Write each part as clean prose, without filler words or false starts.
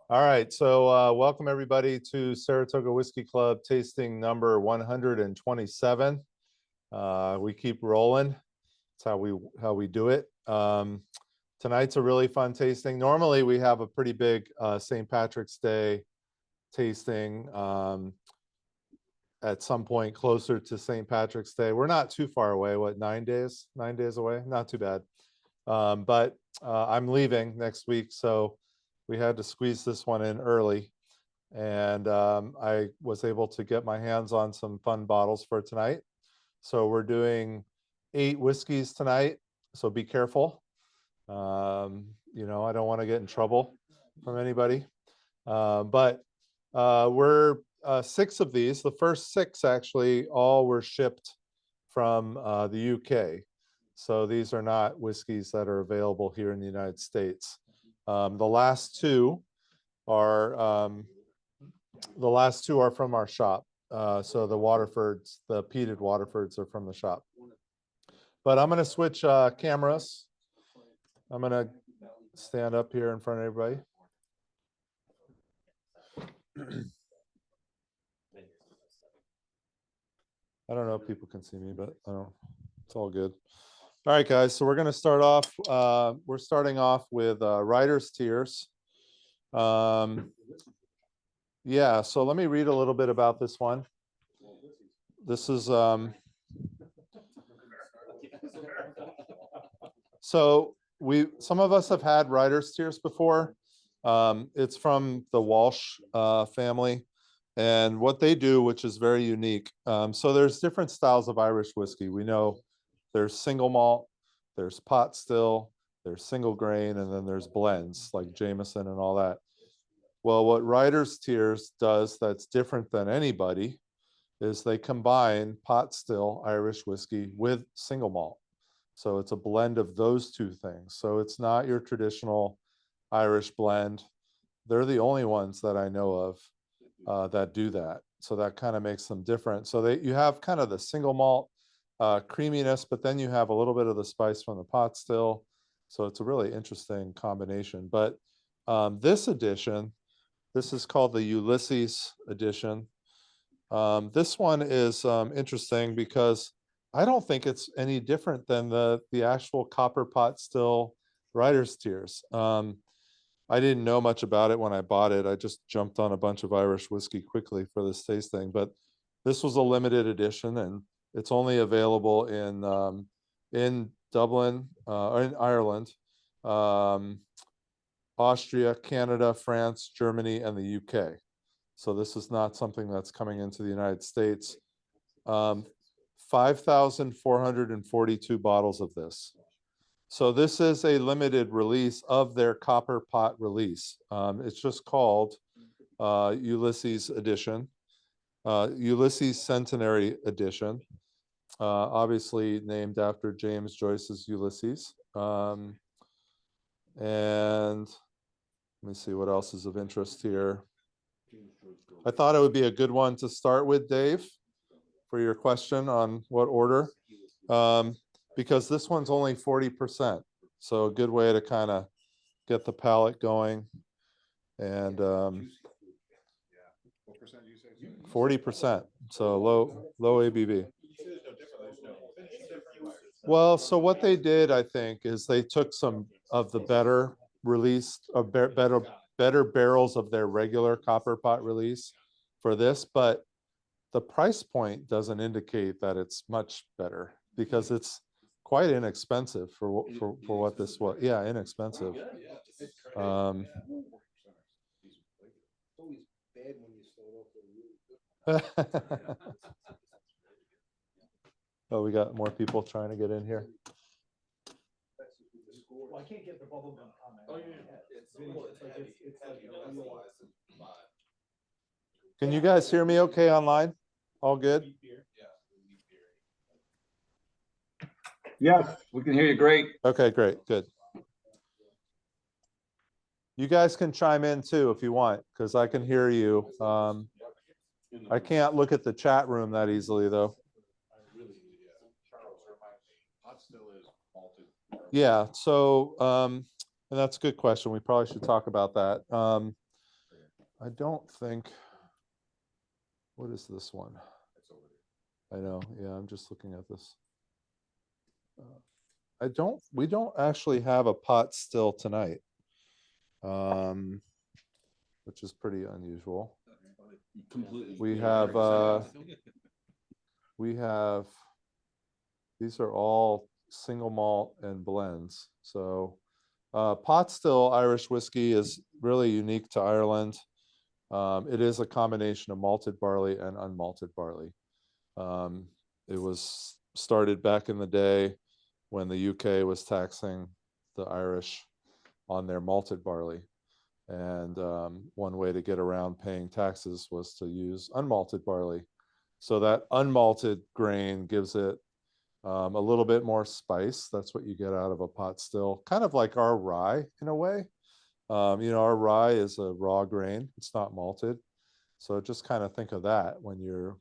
All right, so welcome everybody to Saratoga Whiskey Club tasting number 127. We keep rolling. That's how we do it. Tonight's a really fun tasting. Normally we have a pretty big St. Patrick's Day tasting at some point closer to St. Patrick's Day. We're not too far away. What, 9 days? 9 days away? Not too bad. But I'm leaving next week, so we had to squeeze this one in early, and I was able to get my hands on some fun bottles for tonight. So we're doing 8 whiskeys tonight, so be careful. You know, I don't want to get in trouble from anybody, but we're 6 of these. The first 6 actually all were shipped from the UK. So these are not whiskeys that are available here in the United States. The last two are from our shop. So the Waterfords, the Peated Waterfords, are from the shop. But I'm going to switch cameras. I'm going to stand up here in front of everybody. I don't know if people can see me, but I don't. It's all good. All right, guys. So we're going to start off. We're starting off with Writer's Tears. Yeah. So let me read a little bit about this one. This is so some of us have had Writer's Tears before. It's from the Walsh family. And what they do, which is very unique. So there's different styles of Irish whiskey. We know there's single malt, there's pot still, there's single grain, and then there's blends like Jameson and all that. Well, what Writer's Tears does that's different than anybody is they combine pot still Irish whiskey with single malt. So it's a blend of those two things. So it's not your traditional Irish blend. They're the only ones that I know of that do that. So that kind of makes them different. So you have kind of the single malt creaminess, but then you have a little bit of the spice from the pot still. So it's a really interesting combination. But this edition, this is called the Ulysses edition. This one is interesting because I don't think it's any different than the actual copper pot still Writer's Tears. I didn't know much about it when I bought it. I just jumped on a bunch of Irish whiskey quickly for this tasting, but this was a limited edition and it's only available in Dublin, or in Ireland, Austria, Canada, France, Germany, and the UK. So this is not something that's coming into the United States. 5,442 bottles of this. So this is a limited release of their copper pot release. It's just called Ulysses edition, Ulysses Centenary edition, obviously named after James Joyce's Ulysses. And let me see what else is of interest here. I thought it would be a good one to start with, Dave, for your question on what order. Because this one's only 40%. So a good way to kind of get the palate going. And 40%. So low ABV. Well, so what they did, I think, is they took some of the better released, better barrels of their regular copper pot release for this, but the price point doesn't indicate that it's much better because it's quite inexpensive for what this was. Yeah, inexpensive. Oh, we got more people trying to get in here. Well, I can't get the bubble gum comment. Oh, yeah. Can you guys hear me okay online? All good? Yes, we can hear you great. Okay, great, good. You guys can chime in too if you want, because I can hear you. I can't look at the chat room that easily though. Yeah, so and that's a good question. We probably should talk about that. I don't think, what is this one? I know, yeah, I'm just looking at this. We don't actually have a pot still tonight. Which is pretty unusual. We have these are all single malt and blends. So pot still Irish whiskey is really unique to Ireland. It is a combination of malted barley and unmalted barley. It was started back in the day when the UK was taxing the Irish on their malted barley. And one way to get around paying taxes was to use unmalted barley. So that unmalted grain gives it a little bit more spice. That's what you get out of a pot still, kind of like our rye in a way. Our rye is a raw grain. It's not malted. So just kind of think of that when you're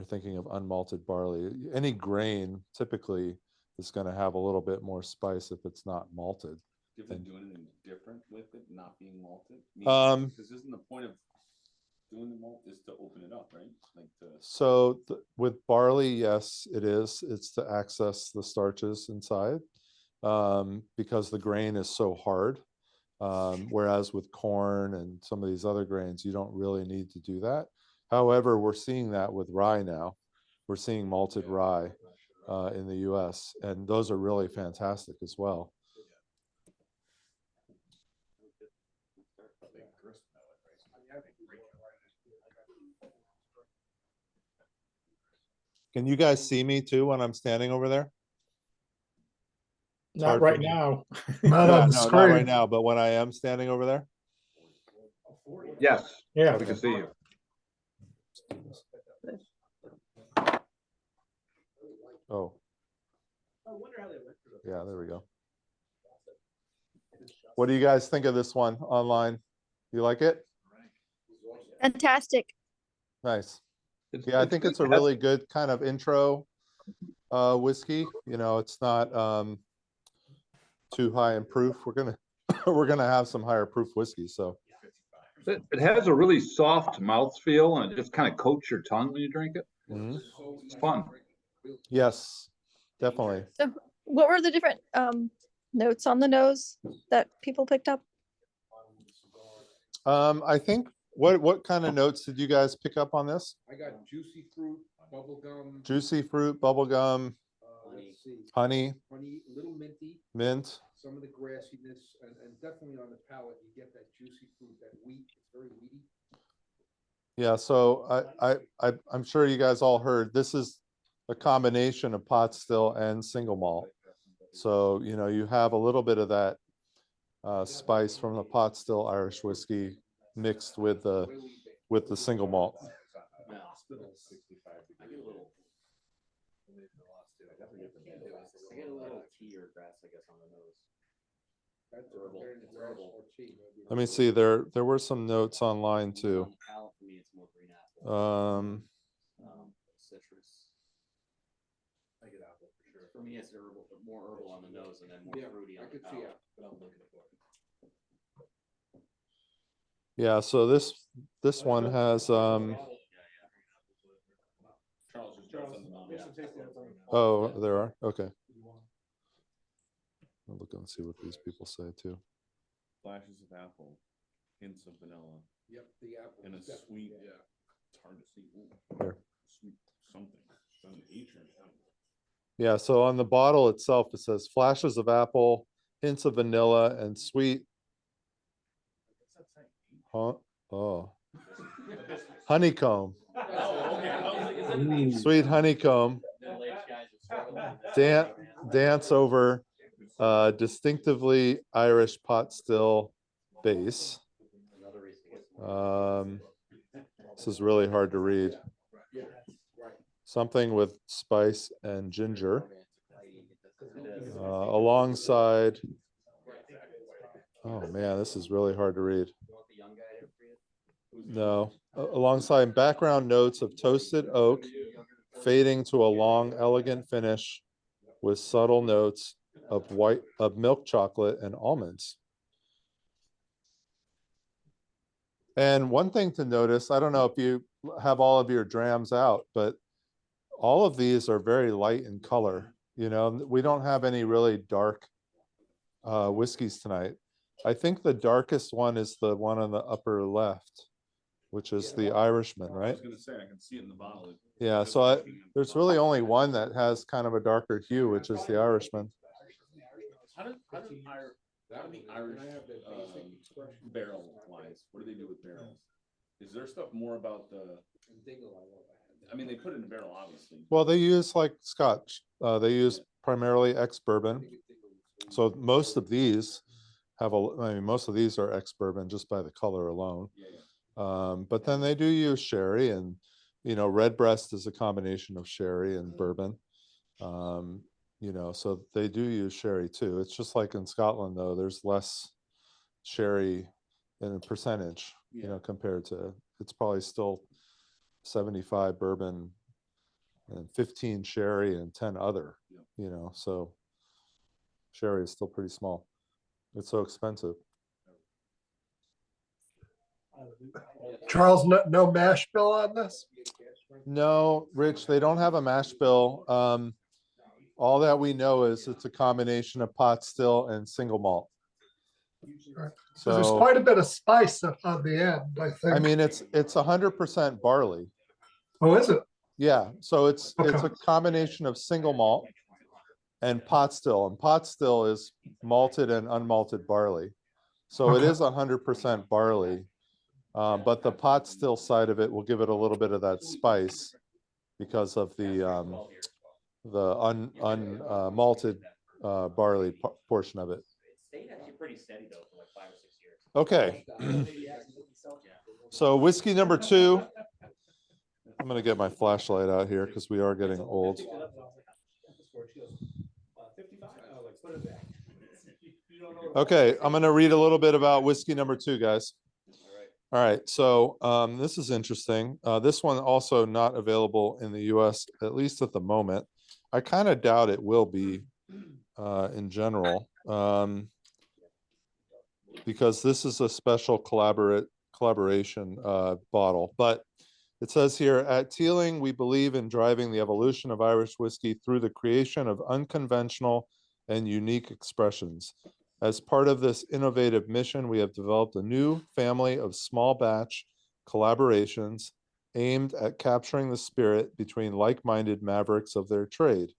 thinking of unmalted barley. Any grain typically is going to have a little bit more spice if it's not malted. Does it do anything different with it not being malted? Because isn't the point of doing the malt is to open it up, right? So with barley, yes, it is. It's to access the starches inside because the grain is so hard. Whereas with corn and some of these other grains, you don't really need to do that. However, we're seeing that with rye now. We're seeing malted rye in the US, and those are really fantastic as well. Can you guys see me too when I'm standing over there? Not right now. Not Yeah, on the no, not screen. right now, but when I am standing over there. Yes, Yeah. we can see you. Oh. Yeah, there we go. What do you guys think of this one online? You like it? Fantastic. Nice. Yeah, I think it's a really good kind of intro whiskey. It's not too high in proof. We're gonna have some higher proof whiskey. So It has a really soft mouthfeel, and it just kind of coats your tongue when you drink it. It's fun. yes, definitely. So what were the different notes on the nose that people picked up? I think what kind of notes did you guys pick up on this? I got juicy fruit, bubblegum. Juicy fruit, bubblegum, honey, A little minty, mint. some of the grassiness, and definitely on the palate, you get that juicy fruit, that wheat. It's very weedy. Yeah, so I'm sure you guys all heard this is a combination of pot still and single malt. So you have a little bit of that spice from the pot still Irish whiskey mixed with the single malt. I get a little tea or grass, I guess, on the nose. That's Herbal. it's herbal or tea, maybe. Let me see. There were some notes online too. On the palate, for me, it's more green apple. Citrus. I get apple for sure. For me, it's herbal, but more herbal on the nose and then more Yeah, fruity I on the could see palate. it. But I'm looking for it. Yeah, so this one has Charles just Charles, something on there's that. some tasty notes on it. oh, there are. Okay. I'll look and see what these people say too. Flashes of apple, hints of vanilla, Yep, the apple. and a is definitely- sweet. Yeah. It's hard to see. Ooh, Here. sweet something. Some nature. Yeah, so on the bottle itself, it says flashes of apple, hints of vanilla, and sweet. Huh? Oh. Honeycomb. Sweet honeycomb. Dance over distinctively Irish pot still base. This is really hard to read. Something with spice and ginger. Alongside, oh man, this is really hard to read. No, alongside background notes of toasted oak, fading to a long, elegant finish with subtle notes of milk chocolate and almonds. And one thing to notice, I don't know if you have all of your drams out, but all of these are very light in color. You know, we don't have any really dark whiskeys tonight. I think the darkest one is the one on the upper left, which is the Irishman, I right? was gonna say, I can see it in the bottle. Yeah, so there's really only one that has kind of a darker hue, which is the Irishman. How do the Irish barrel wines? What do they do with barrels? Is there stuff more about the? I mean, they put it in a barrel, obviously. Well, they use like Scotch. They use primarily ex-bourbon. So most of these have I mean, most of these are ex-bourbon just by the color alone. But then they do use sherry, and you know, Redbreast is a combination of sherry and bourbon. You know, so they do use sherry too. It's just like in Scotland, though, there's less sherry in a percentage, you know, compared to, it's probably still 75 bourbon and 15 sherry and 10 other, you know, so sherry is still pretty small. It's so expensive. Charles, no mash bill on this? No, Rich, they don't have a mash bill. All that we know is it's a combination of pot still and single malt. So there's So quite a bit of spice on the end, I think. I mean, it's 100% barley. Oh, is it? Yeah, so it's a Okay. combination of single malt and pot still, and pot still is malted and unmalted barley. So it Okay. is 100% barley, but the pot still side of it will give it a little bit of that spice because of the malted barley portion of it. Stayed actually pretty steady though for like 5 or 6 years. Okay. So whiskey number 2. I'm gonna get my flashlight out here because we are getting old. Okay, I'm gonna read a little bit about whiskey number 2, guys. All right, so this is interesting. This one also not available in the US, at least at the moment. I kind of doubt it will be in general, because this is a special collaboration bottle. But it says here, at Teeling, we believe in driving the evolution of Irish whiskey through the creation of unconventional and unique expressions. As part of this innovative mission, we have developed a new family of small batch collaborations aimed at capturing the spirit between like-minded mavericks of their trade.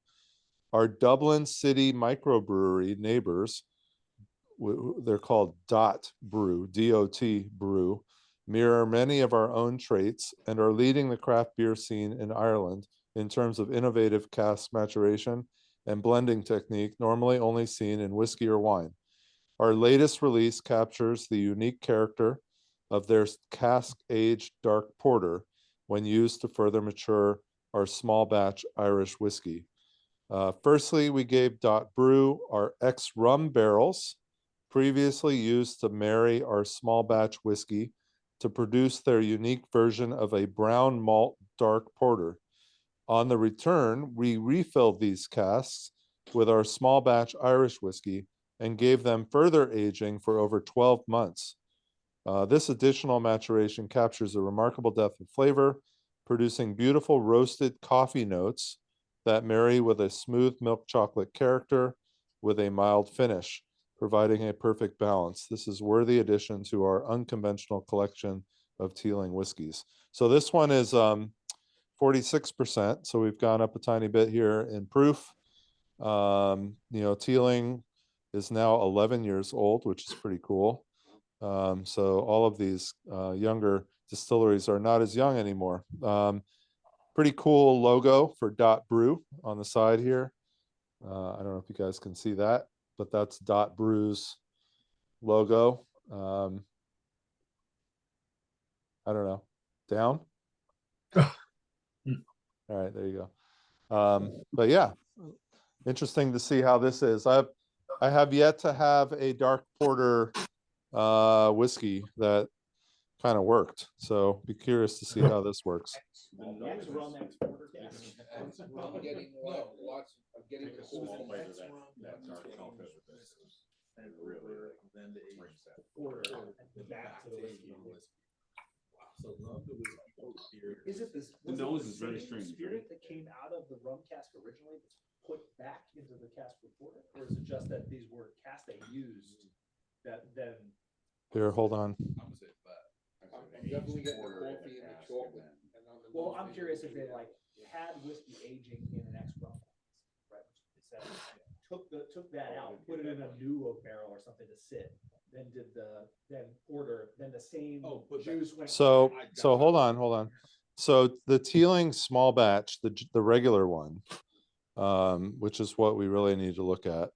Our Dublin City microbrewery neighbors, they're called Dot Brew, D-O-T Brew, mirror many of our own traits and are leading the craft beer scene in Ireland in terms of innovative cask maturation and blending technique normally only seen in whiskey or wine. Our latest release captures the unique character of their cask-aged dark porter when used to further mature our small batch Irish whiskey. Firstly, we gave Dot Brew our ex-rum barrels, previously used to marry our small batch whiskey to produce their unique version of a brown malt dark porter. On the return, we refilled these casks with our small batch Irish whiskey and gave them further aging for over 12 months. This additional maturation captures a remarkable depth of flavor, producing beautiful roasted coffee notes that marry with a smooth milk chocolate character with a mild finish, providing a perfect balance. This is worthy addition to our unconventional collection of Teeling whiskeys. So this one is 46%. So we've gone up a tiny bit here in proof. You know, Teeling is now 11 years old, which is pretty cool. So all of these younger distilleries are not as young anymore. Pretty cool logo for Dot Brew on the side here. I don't know if you guys can see that, but that's Dot Brew's logo. I don't know, down. All right, there you go. But yeah, interesting to see how this is. I have yet to have a dark porter whiskey that kind of worked, so be curious to see how this works. I'm getting lots of getting the small bites of that dark chocolate with this. And really then brings that porter back to the whiskey. Is it this? The was it nose is very same strange, Spirit that came out of the rum cask originally, that's put back into the cask reporter, or is it just that these were casks they used that then? Here, hold on. I'm definitely getting the coffee and the chocolate. And on the Well, nose, I'm curious if they like had whiskey aging in an ex-rum, right? It said, took that out, put it in a new oak barrel or something to sit, then did then the same juice went. So hold on. So the Teeling small batch, the regular one, which is what we really need to look at.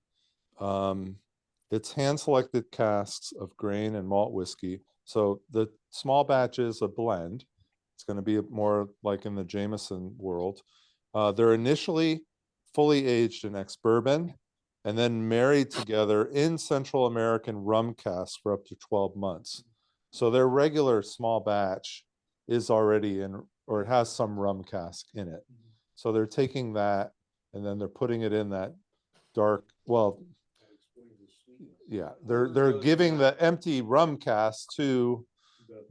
It's hand selected casks of grain and malt whiskey. So the small batch is a blend. It's going to be more like in the Jameson world. They're initially fully aged in ex-bourbon and then married together in Central American rum casks for up to 12 months. So their regular small batch is already in, or it has some rum cask in it. So they're taking that and then they're putting it in that dark, well, yeah, they're giving the empty rum cask to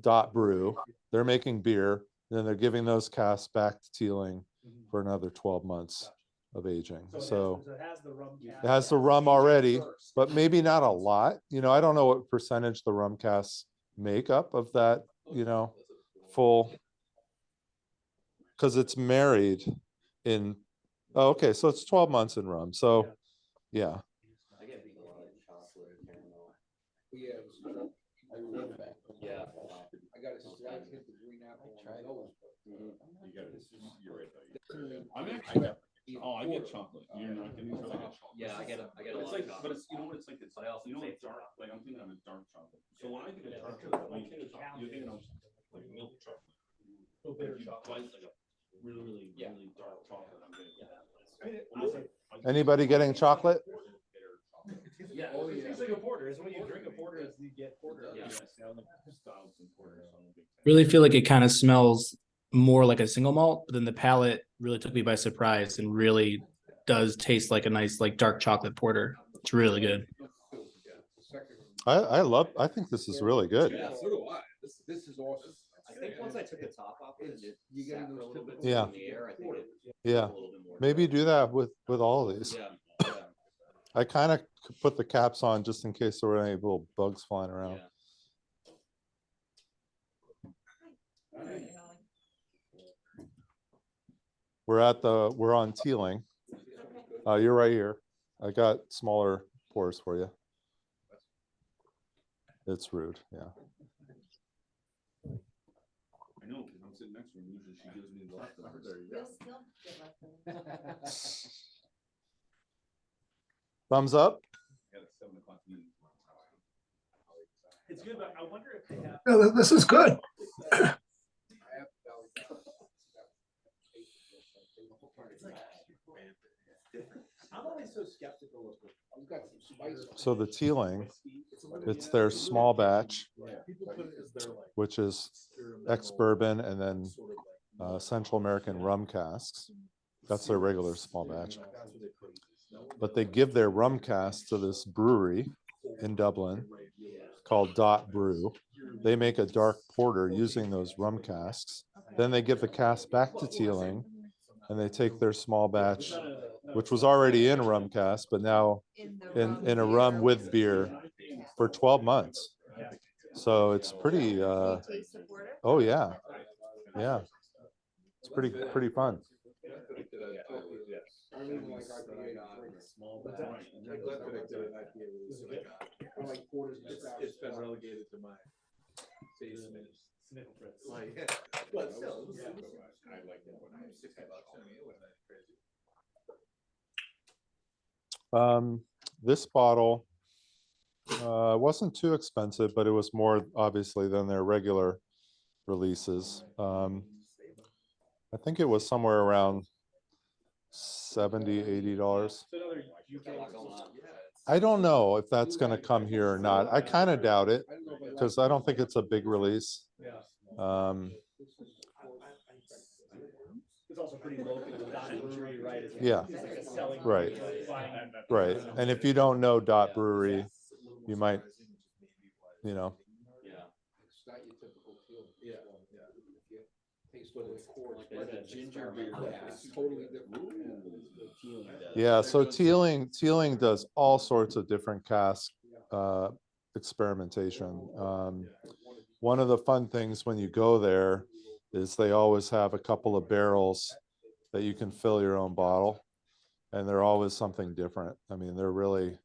Dot Brew. They're making beer, then they're giving those casks back to Teeling for another 12 months of aging. So it has the rum cask. it has the rum already, but maybe not a lot. You know, I don't know what percentage the rum casks make up of that, you know, full, because it's married in, oh, okay, so it's 12 months in rum. So yeah. Yeah, it was chocolate. Yeah. I got a slight hint of green apple on my nose. You got it. You're right though. I'm actually, I get chocolate. You're not getting chocolate. Yeah, I get a But it's lot like, of but chocolate. it's, you know what it's like, it's, But I also you know, save it's dark, chocolate. like I'm thinking of a dark chocolate. So when I get a dark Yeah. chocolate, like, you're thinking of like milk chocolate. No bitter You chocolate. slice like a really, really dark chocolate. I'm getting that. Anybody getting chocolate? Yeah. Oh, yeah. It's like a porter, is when you drink a porter, is you get porter. Yeah. I like stouts and porters, so I'm a big fan. Really feel like it kind of smells more like a single malt, but then the palate really took me by surprise and really does taste like a nice, like dark chocolate porter. It's really good. I think this is really good. Yeah, so do I. This is awesome. I think once I took the top off it, it You sat getting for a those little bit typical- Yeah. in the air. I think it Yeah, a little bit more. maybe do that with all of these. Yeah, yeah, I kind of put the caps on just in case there were any little bugs flying around. yeah. We're on Teeling. You're right here. I got smaller pours for you. It's rude, yeah. I know, because I'm sitting next to her, and usually she gives me the leftovers. There you go. Thumbs up. Got a 7 o'clock meeting tomorrow. It's good, but I wonder if they have. Yeah, this is good. I'm always so skeptical of the. I've got some spice. So the Teeling, it's their small batch, which is ex-bourbon and then Central American rum casks. That's their regular small batch. But they give their rum casks to this brewery in Dublin called Dot Brew. They make a dark porter using those rum casks. Then they give the cask back to Teeling and they take their small batch, which was already in rum cask, but now in a rum with beer for 12 months. So it's pretty, oh yeah. Yeah. It's pretty fun. I don't even like IPA. I like porters and stouts. It's been relegated to my basement. But still, I like that one. I was $60 on me. It wasn't that crazy. This bottle wasn't too expensive, but it was more obviously than their regular releases. I think it was somewhere around $70, $80. I don't know if that's going to come here or not. I kind of doubt it because I don't think it's a big release. It's also pretty local, Dot Brewery, right? It's Yeah. it's like a selling Right. point, buying- Right. And if you don't know Dot Brewery, you might, you know, not your typical Teeling. Yeah, yeah. Taste what it's core. Like a ginger beer. It's totally different. Yeah, so Teeling does all sorts of different cask experimentation. One of the fun things when you go there is they always have a couple of barrels that you can fill your own bottle, and they're always something different. I mean, they're really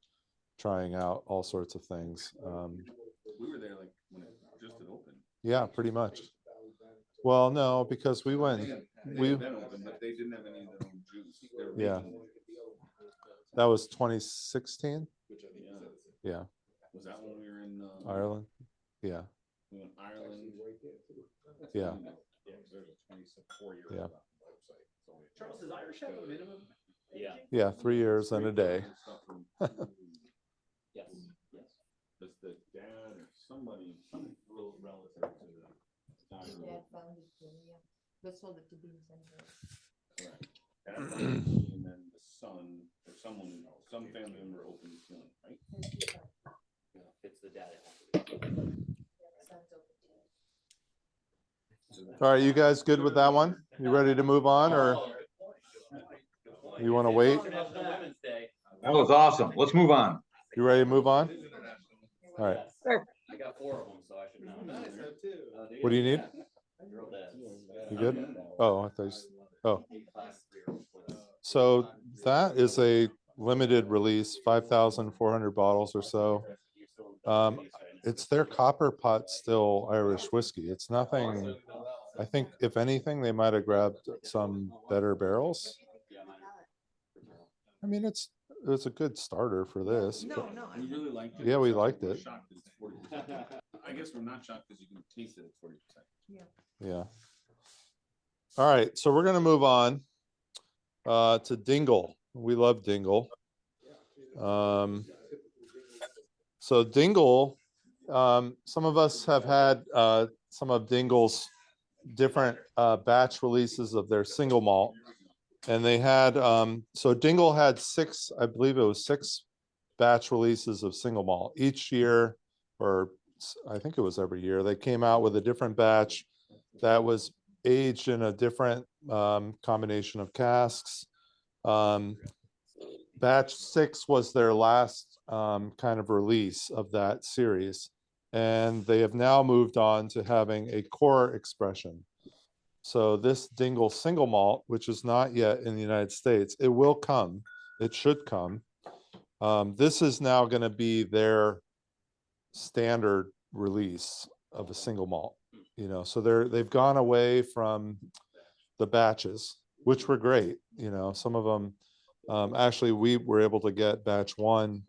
trying out all sorts of things. We were there like when it just had opened. Yeah, pretty much. Well, no, because we went, They had been open, but they didn't have any of their own juice. They were Yeah. making- that was 2016. Yeah, Was that when we were in Ireland. Yeah, we went Ireland? yeah. Yeah. Charles, does Irish have a minimum? Yeah. Yeah, 3 years and a day. Yes. Does the dad or somebody, some real relative to the dad sold it to Dingle Single. correct. Dad found it, and then the son or someone, some family member opened the Teeling, right? It's the dad. All right, you guys good with that one? You ready to move on, or you want to wait? That was awesome. Let's move on. You ready to move on? All right. I got 4 of them, so I should know. What do you need? You good? Oh, I thought oh. So that is a limited release, 5,400 bottles or so. It's their copper pot still Irish whiskey. It's nothing. I think if anything, they might have grabbed some better barrels. I mean, it's a good starter for this. No, but- no. We really liked it. Yeah, we so liked we're it. shocked that it's 40%. I guess we're not shocked because you can taste it at 40%. Yeah. All right, so we're gonna move on to Dingle. We love Dingle. So Dingle, some of us have had some of Dingle's different batch releases of their single malt. And they had, so Dingle had 6, I believe it was 6 batch releases of single malt each year, or I think it was every year. They came out with a different batch that was aged in a different combination of casks. Batch 6 was their last kind of release of that series. And they have now moved on to having a core expression. So this Dingle Single Malt, which is not yet in the United States, it will come. It should come. This is now going to be their standard release of a single malt. You know, so they've gone away from the batches, which were great. You know, some of them. Actually, we were able to get batch 1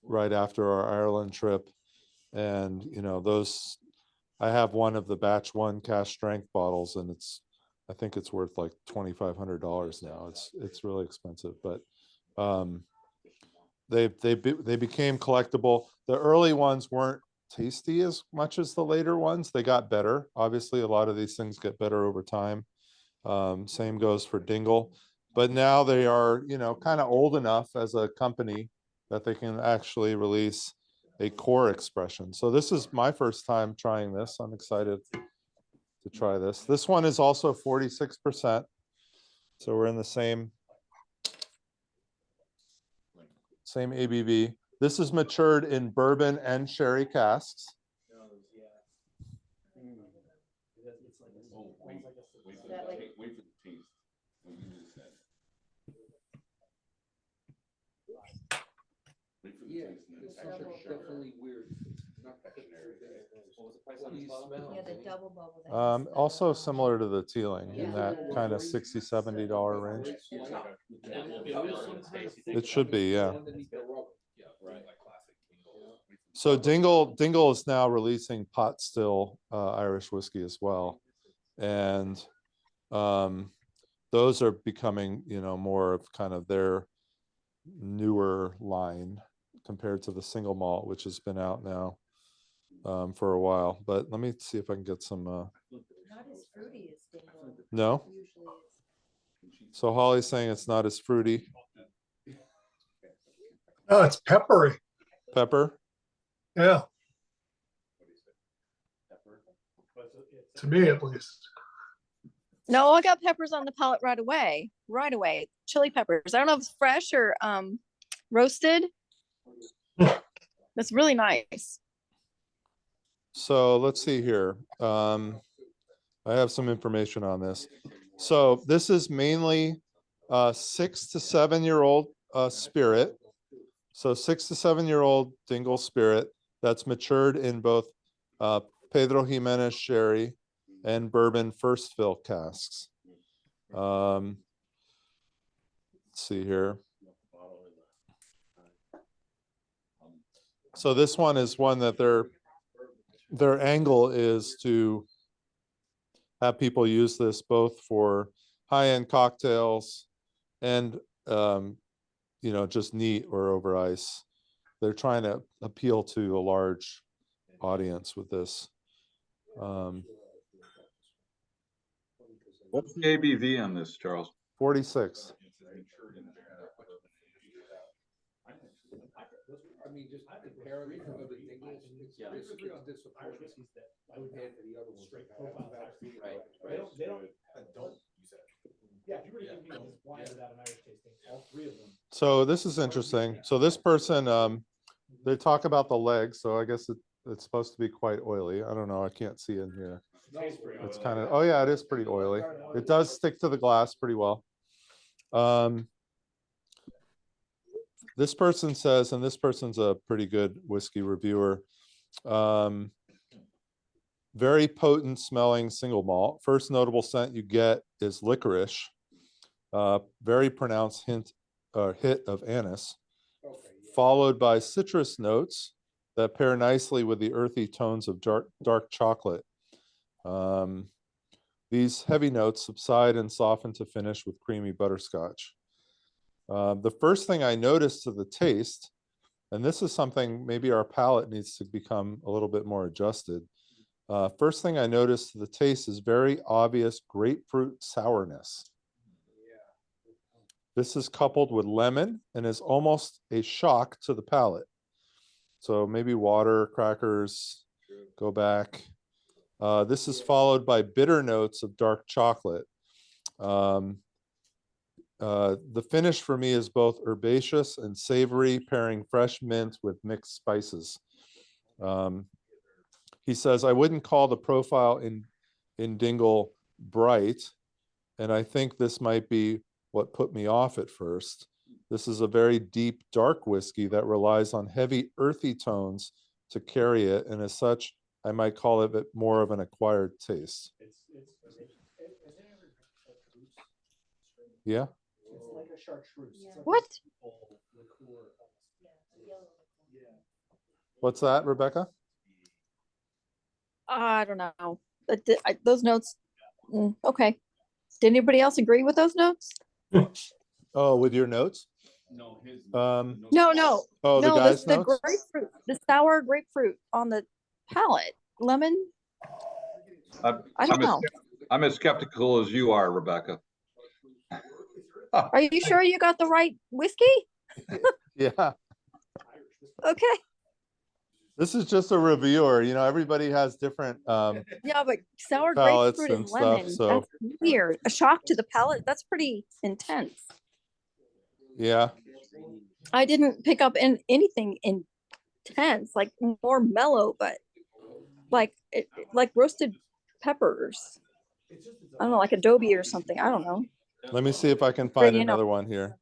right after our Ireland trip, and you know those. I have one of the batch 1 cask strength bottles, and I think it's worth like $2,500 now. It's really expensive, but they became collectible. The early ones weren't tasty as much as the later ones. They got better. Obviously, a lot of these things get better over time. Same goes for Dingle, but now they are, you know, kind of old enough as a company that they can actually release a core expression. So this is my first time trying this. I'm excited to try this. This one is also 46%. So we're in the same ABV. This is matured in bourbon and sherry casks. Oh, wait for the taste. What you just said. Wait for the Yeah, taste and then it's it's actually sugar. definitely weird. Not What was the price What on do this you bottle? smell? Yeah, the double bubble. Also similar to the Teeling in Yeah. that kind of $60-$70 range. That will be bourbon tasty. It should be, yeah. Underneath the rubber. Right. So Dingle is now releasing pot still Irish whiskey as well, and those are becoming, you know, more of kind of their newer line compared to the single malt, which has been out now for a while. But let me see if I can get some. Not as fruity as Dingle. No. Usually is. So Holly's saying it's not as fruity. No, it's peppery. Pepper. Yeah. To me, at least. No, I got peppers on the palate right away. Right away. Chili peppers. I don't know if it's fresh or roasted. That's really nice. So let's see here. I have some information on this. So this is mainly 6 to 7 year old spirit. So 6 to 7 year old Dingle spirit that's matured in both Pedro Jimenez sherry and bourbon first fill casks. Let's see here. So this one is one that their angle is to have people use this both for high-end cocktails and just neat or over ice. They're trying to appeal to a large audience with this. What's the ABV on this, Charles? 46. I mean, just comparing it to other Dingles, it's really disappointing compared to the other ones. Straight profile factory, right? They don't. Yeah, if you were to give me this wine without an Irish tasting, all three of them. So this is interesting. So this person, they talk about the legs. So I guess it's supposed to be quite oily. I don't know. I can't see in here. It's kind of, oh yeah, it is pretty oily. It does stick to the glass pretty well. This person says, and this person's a pretty good whiskey reviewer, very potent smelling single malt. First notable scent you get is licorice. Very pronounced hit of anise, followed by citrus notes that pair nicely with the earthy tones of dark chocolate. These heavy notes subside and soften to finish with creamy butterscotch. The first thing I noticed to the taste, and this is something maybe our palate needs to become a little bit more adjusted. First thing I noticed to the taste is very obvious grapefruit sourness. This is coupled with lemon and is almost a shock to the palate. So maybe water, crackers, go back. This is followed by bitter notes of dark chocolate. The finish for me is both herbaceous and savory, pairing fresh mint with mixed spices. He says, I wouldn't call the profile in Dingle bright, and I think this might be what put me off at first. This is a very deep, dark whiskey that relies on heavy, earthy tones to carry it, and as such, I might call it more of an acquired taste. Yeah. It's like a chartreuse. Yeah. What? What's that, Rebecca? I don't know. Those notes. Okay. Did anybody else agree with those notes? Oh, with your notes? No, his. No. Oh, the No, guy's the notes? grapefruit, the sour grapefruit on the palate. Lemon. I don't know. I'm as skeptical as you are, Rebecca. Are you sure you got the right whiskey? Yeah. Okay. This is just a reviewer. Everybody has different. Yeah, but sour Palates grapefruit and and stuff, lemon. so- That's weird. A shock to the palate. That's pretty intense. Yeah. I didn't pick up anything intense, like more mellow, but like roasted peppers. I don't know, like adobe or something. I don't know. Let me see if I can find Bring it up. another one here.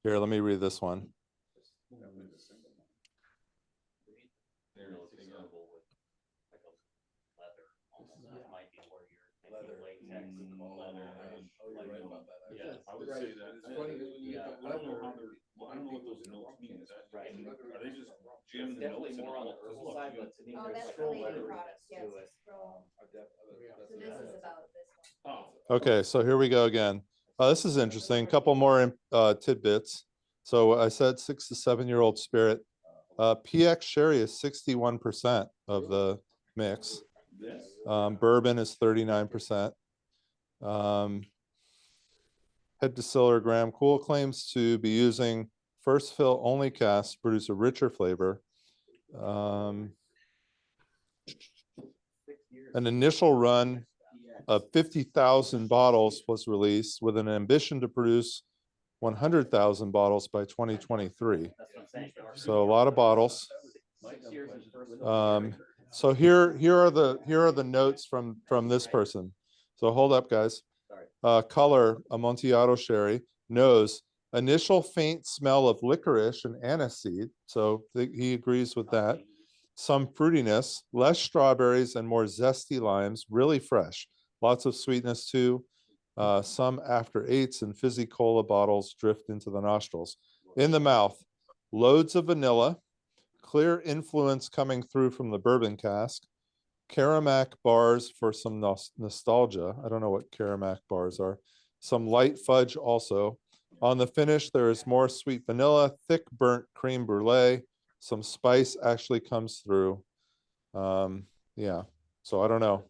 Here, let me read this one. Yeah, I would say that. I don't know how they're, I don't know what those notes mean. Is that, Right. are they just jamming the Definitely notes? more on the herbal side, but to me, Oh, there's that's still related leather products, yes. to it. So this is about this one. Oh, Okay, so here we go again. This is interesting. Couple more tidbits. So I said 6 to 7 year old spirit. PX sherry is 61% of the mix. yes. Bourbon is 39%. Head distiller Graham Cool claims to be using first fill only casks to produce a richer flavor. An initial run of 50,000 bottles was released with an ambition to produce 100,000 bottles by 2023. So a lot of bottles. So here are the notes from this person. So hold up, guys. Color Amontillado sherry. Nose, initial faint smell of licorice and anise seed. So he agrees with that. Some fruitiness, less strawberries and more zesty limes, really fresh. Lots of sweetness too. Some after eights and fizzy cola bottles drift into the nostrils. In the mouth, loads of vanilla, clear influence coming through from the bourbon cask, Caramac bars for some nostalgia. I don't know what Caramac bars are. Some light fudge also. On the finish, there is more sweet vanilla, thick burnt creme brulee. Some spice actually comes through. Yeah, so I don't know.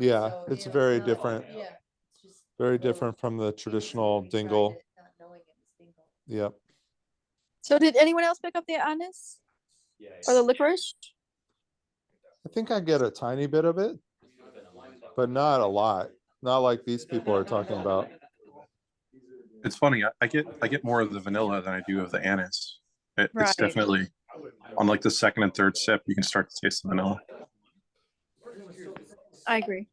Yeah, it's very different. Very different from the traditional dingle. Yep. So did anyone else pick up the anise or the licorice? I think I get a tiny bit of it, but not a lot. Not like these people are talking about. It's funny. I get more of the vanilla than I do of the anise. It's definitely on like the second and third sip, you can start to taste the vanilla. I agree.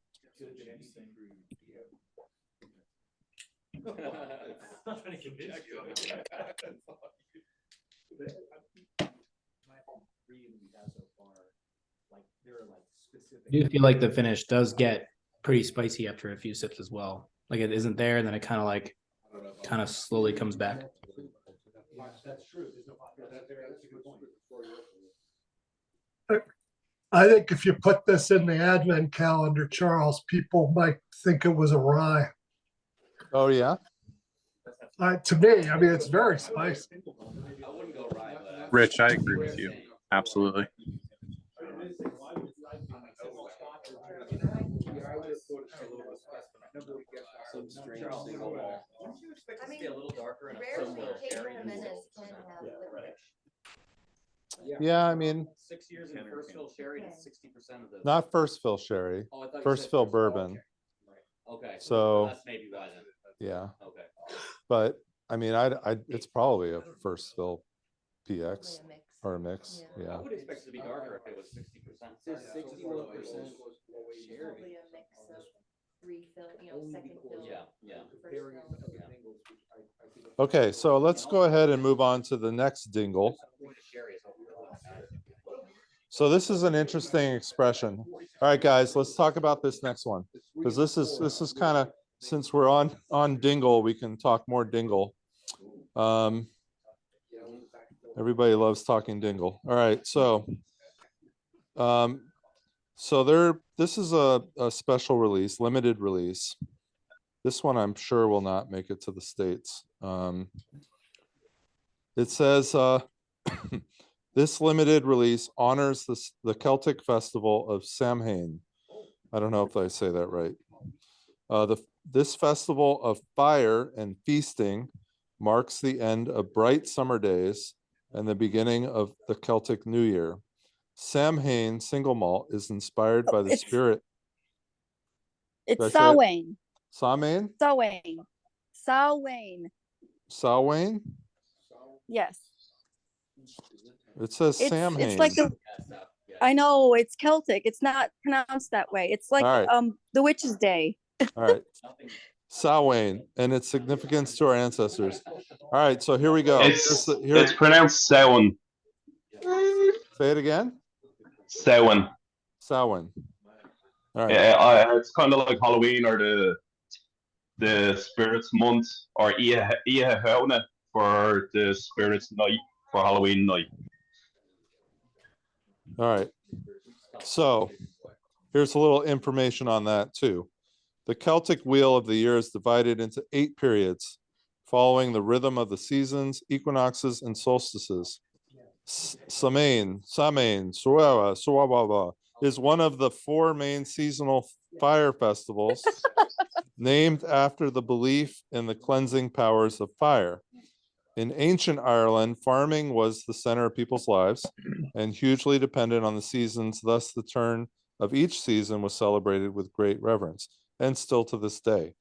I do feel like the finish does get pretty spicy after a few sips as well. Like it isn't there, and then it kind of slowly comes back. That's true. I think if you put this in the advent calendar, Charles, people might think it was a rye. Oh yeah. To me, I mean, it's very spicy. Rich, I agree with you. Absolutely. Some strange single malt. I mean, a little darker and rarely Cape Jimenez can have licorice. Yeah, I mean, 6 years in first fill sherry to 60% of the. not first fill sherry, Oh, I thought you first said fill first bourbon. Okay. So That's maybe why then. yeah, Okay. but I mean, it's probably a first fill PX or a mix. Yeah. I would expect it to be darker if it was 60%. 61% sherry. Probably a mix of refill, second fill. Yeah. Okay, so let's go ahead and move on to the next dingle. So this is an interesting expression. All right, guys, let's talk about this next one, because this is kind of, since we're on dingle, we can talk more dingle. Everybody loves talking dingle. All right, so this is a special release, limited release. This one I'm sure will not make it to the States. It says this limited release honors the Celtic festival of Samhain. I don't know if I say that right. This festival of fire and feasting marks the end of bright summer days and the beginning of the Celtic New Year. Samhain single malt is inspired by the spirit. It's Samhain. Samhain? Samhain. Samhain? Yes. It says Samhain. It's like I know it's Celtic. It's not pronounced that way. It's like the Witch's Day. All right. Samhain and its significance to our ancestors. All right, so here we go. It's pronounced Samhain. Say it again. Samhain. Samhain. All right. Yeah, it's kind of like Halloween or the Spirits Month, or Ia for the Spirits Night, for Halloween night. All right. So here's a little information on that too. The Celtic wheel of the year is divided into 8 periods, following the rhythm of the seasons, equinoxes, and solstices. Samhain, Suawaba is one of the 4 main seasonal fire festivals named after the belief in the cleansing powers of fire. In ancient Ireland, farming was the center of people's lives and hugely dependent on the seasons. Thus, the turn of each season was celebrated with great reverence, and still to this day.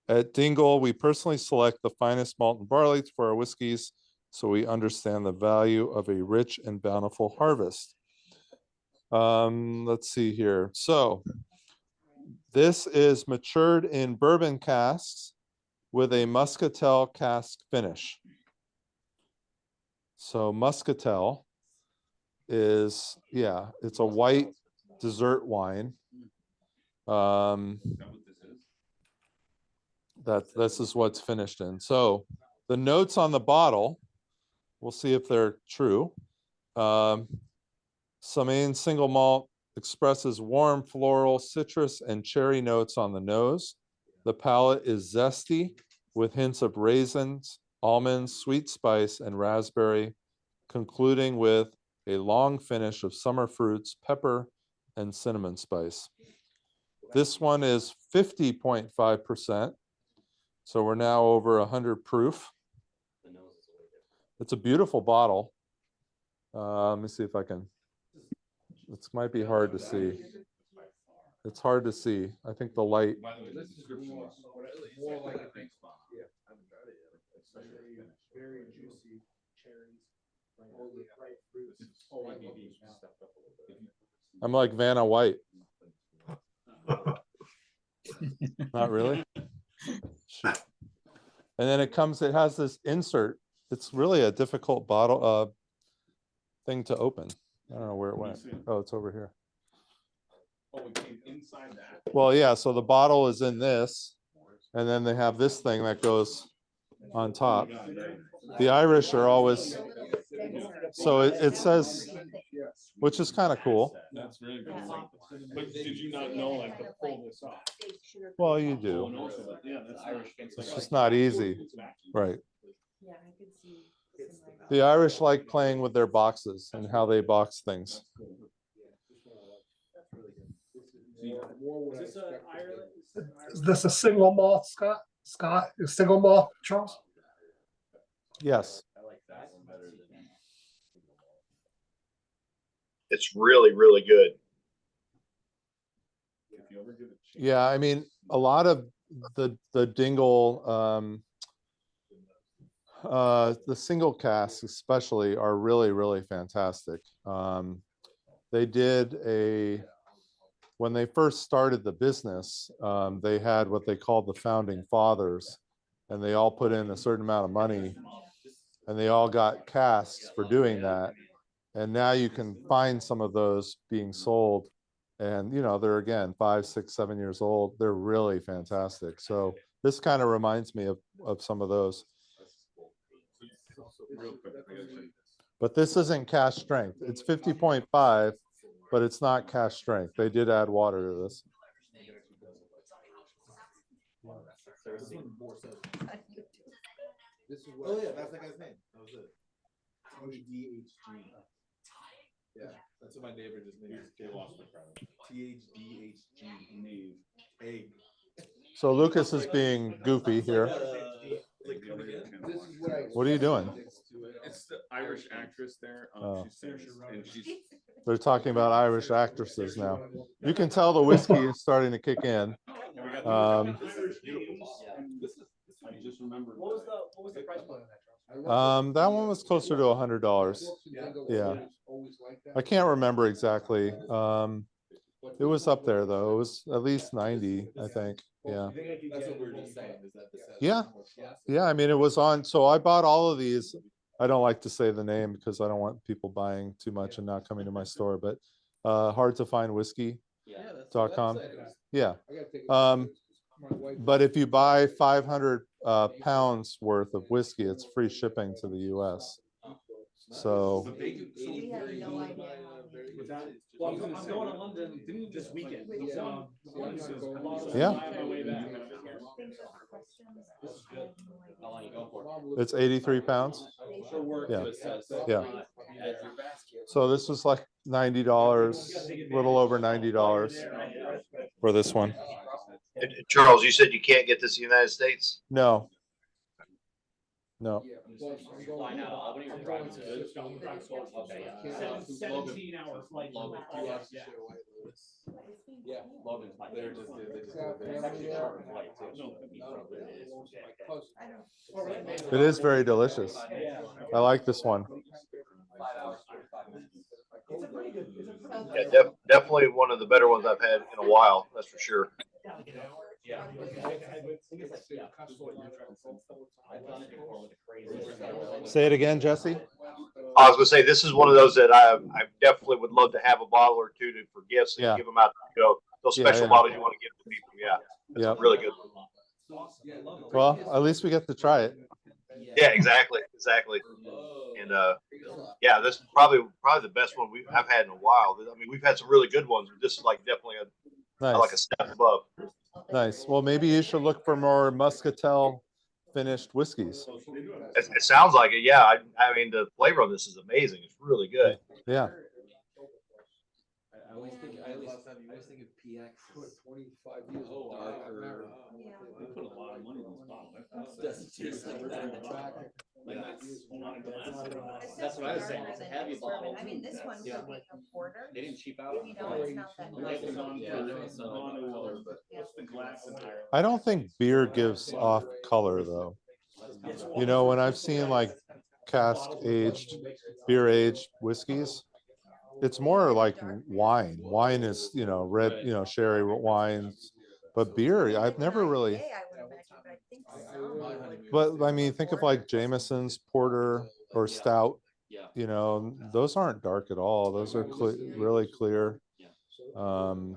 At Dingle, we personally select the finest malt and barley for our whiskeys, so we understand the value of a rich and bountiful harvest. Let's see here. So this is matured in bourbon casks with a Muscatel cask finish. So Muscatel is, yeah, it's a white dessert wine. This is what's finished in. So the notes on the bottle, we'll see if they're true. Samhain single malt expresses warm floral, citrus, and cherry notes on the nose. The palate is zesty with hints of raisins, almonds, sweet spice, and raspberry, concluding with a long finish of summer fruits, pepper, and cinnamon spice. This one is 50.5%. So we're now over 100 proof. It's a beautiful bottle. Let me see if I can. It might be hard to see. It's hard to see. I think the light. Very juicy cherries. I'm like Vanna White. Not really. Shoot. And then it has this insert. It's really a difficult bottle thing to open. I don't know where it went. Oh, it's over here. Oh, we came inside that. Well, yeah, so the bottle is in this, and then they have this thing that goes on top. The Irish are always, so it says, which is kind of cool. That's really good. But did you not know like to pull this off? Well, you do. Yeah, that's Irish. It's just not easy. Right. Yeah, I could see. The Irish like playing with their boxes and how they box things. Is this a single malt, Scott? Scott, a single malt, Charles? Yes. I like that one better than. It's really, really good. If you ever give it a chance. Yeah, I mean, a lot of the Dingle, the single casks especially are really, really fantastic. They did when they first started the business, they had what they called the founding fathers, and they all put in a certain amount of money, and they all got casks for doing that. And now you can find some of those being sold, and they're again 5, 6, 7 years old. They're really fantastic. So this kind of reminds me of some of those. But this isn't cask strength. It's 50.5, but it's not cask strength. They did add water to this. Oh yeah, that's the guy's name. That was it. THDHG. Yeah, that's what my neighbor just named. They lost their crown. THDHG. Nave. Egg. So Lucas is being goofy here. What are you doing? It's the Irish actress there. She's serious, and she's. They're talking about Irish actresses now. You can tell the whiskey is starting to kick in. I just remembered. What was the price point on that, Charles? That one was closer to $100. Yeah, I can't remember exactly. It was up there though. It was at least 90, I think. Yeah. That's what we were just saying. Is that Yeah. Yeah. I mean, it was on. So I bought all of these. I don't like to say the name because I don't want people buying too much and not coming to my store, but hard to find whiskey.com. Yeah. But if you buy 500 pounds worth of whiskey, it's free shipping to the US. So Well, I'm going to London this weekend. yeah, it's 83 pounds. Yeah, yeah. So this was like $90, a little over $90 for this one. Charles, you said you can't get this in the United States? No, No. Flying out of Albany or driving to? Okay, yeah. 17-hour flight. Yeah, Logan's my they're favorite just, one. they just. It's actually a short flight too. It is very delicious. I like this one. It's a pretty good. Yeah, definitely one of the better ones I've had in a while. That's for sure. Yeah. I've done it before with a crazy. Say it again, Jesse. I was gonna say this is one of those that I definitely would love to have a bottle or two for gifts and Yeah. give them out. Those Yeah, special yeah. bottles you want to give to people. Yeah, it's Yep. really good. Well, at least we get to try it. Yeah, exactly. And yeah, this is probably the best one I've had in a while. I mean, we've had some really good ones, but this is like definitely like a Nice. step above. Nice. Well, maybe you should look for more Muscatel finished whiskeys. It sounds like it. Yeah, I mean the flavor on this is amazing. It's really good. Yeah. I always think of PX is 25 years old. Darker. They put a lot of money in this bottle. Doesn't taste like that. That's what I was saying. It's a heavy bottle. I mean, this one Yeah. for being a porter, They didn't cheap out. you know, it's not that. Like much. what's the glass in there? I don't think beer gives off color though. You know, when I've seen like cask aged, beer aged whiskeys, it's more like wine. Wine is, you know, red, you know, sherry wines, but beer, I've never really. Yeah, I would imagine, but I think so. But I mean, think of like Jameson's porter or stout. Yeah. You know, those aren't dark at all. Those are really clear. I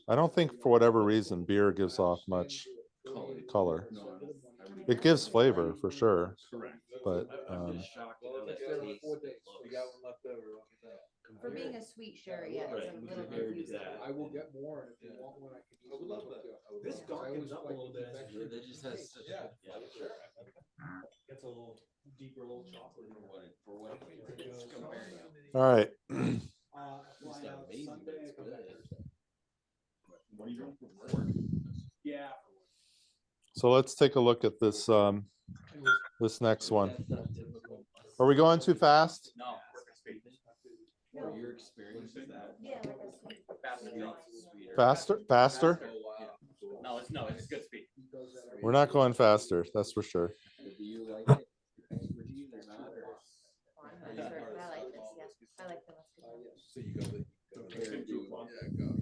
don't think for whatever reason beer gives off much color. It gives flavor for sure, but For being a sweet sherry, yeah, it's a little confusing. I will get more if you want one. I would love that. This darkens up a little bit. They just has such a Gets a little deeper, a little chocolate. for what it's comparing. all right. It's not amazing, but it's good. What are you doing for work? Yeah. So let's take a look at this this next one. Are we going too fast? No. For your experience is that. Yeah, like a sweet. Faster? No, it's good speed. We're not going faster, that's for sure. Do you like it? Expertise or not? I'm not sure, but I like this, yeah. I like the muscatel. So you go compared to,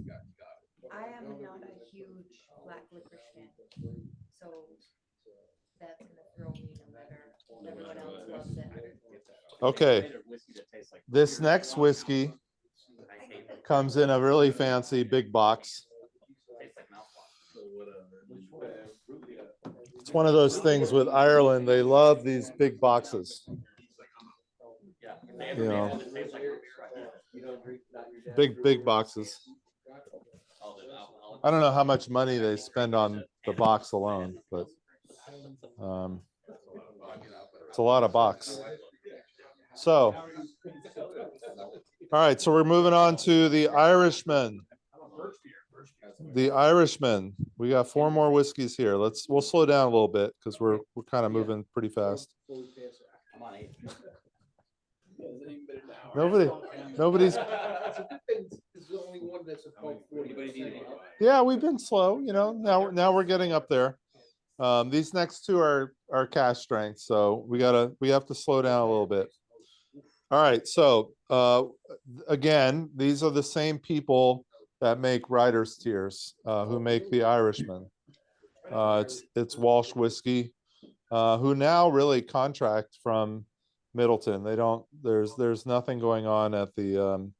yeah, got it. I am not a huge black licorice fan, so that's gonna throw me no matter. Everyone else loves it. Okay, this next whiskey comes in a really fancy big box. It's one of those things with Ireland, they love these big boxes. You know, big boxes. I don't know how much money they spend on the box alone, but it's a lot of box. So, all right, so we're moving on to the Irishman. The Irishman. We got 4 more whiskeys here. We'll slow down a little bit because we're kind of moving pretty fast. I'm on 8. Nobody's. Yeah, we've been slow. You know, now we're getting up there. These next 2 are cask strength, so we have to slow down a little bit. All right, so again, these are the same people that make Writer's Tears, who make the Irishman. It's Walsh Whiskey, who now really contract from Middleton. They don't. There's nothing going on at the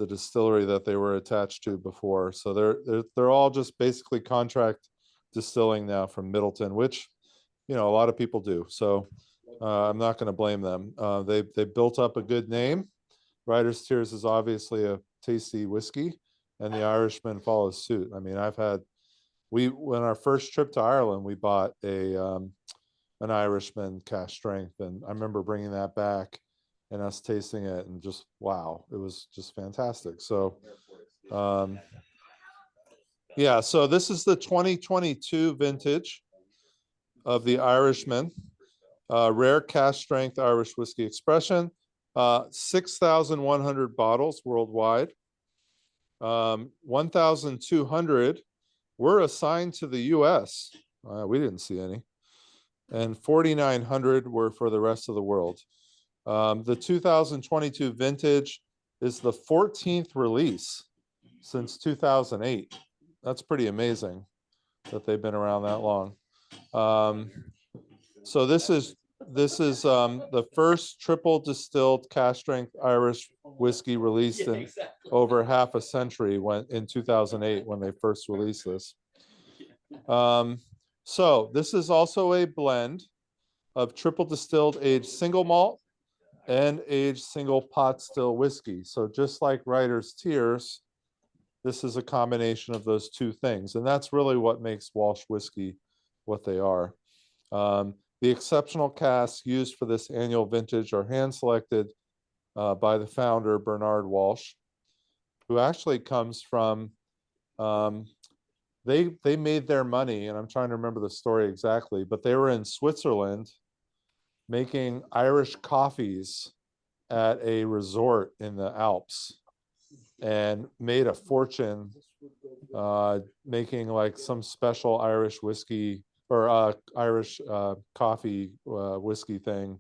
distillery that they were attached to before. So they're all just basically contract distilling now from Middleton, which, you know, a lot of people do. So I'm not going to blame them. They built up a good name. Writer's Tears is obviously a tasty whiskey, and the Irishman follows suit. I mean, when our first trip to Ireland, we bought an Irishman cask strength, and I remember bringing that back and us tasting it, and just wow, it was just fantastic. So yeah, so this is the 2022 vintage. of the Irishman, rare cask strength Irish whiskey expression, 6,100 bottles worldwide. 1,200 were assigned to the US. We didn't see any. And 4,900 were for the rest of the world. The 2022 vintage is the 14th release since 2008. That's pretty amazing that they've been around that long. So this is the first triple distilled cask strength Irish whiskey released in over half a century, when in 2008 when they first released this. So this is also a blend of triple distilled aged single malt and aged single pot still whiskey. So just like Writer's Tears, this is a combination of those two things. And that's really what makes Walsh whiskey what they are. The exceptional casks used for this annual vintage are hand selected by the founder, Bernard Walsh, who actually comes from, they made their money, and I'm trying to remember the story exactly, but they were in Switzerland making Irish coffees at a resort in the Alps and made a fortune making like some special Irish whiskey or Irish coffee whiskey thing,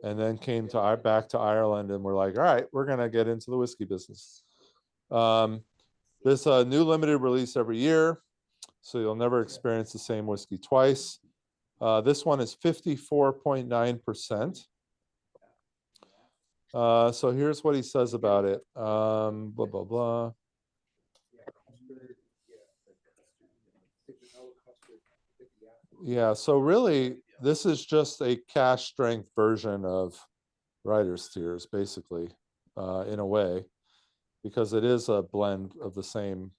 and then came to back to Ireland and we're like, all right, we're gonna get into the whiskey business. There's a new limited release every year, so you'll never experience the same whiskey twice. This one is 54.9%. So here's what he says about it. Blah, blah, blah. Yeah, so really, this is just a cask strength version of Writer's Tears, basically, in a way, because it is a blend of the same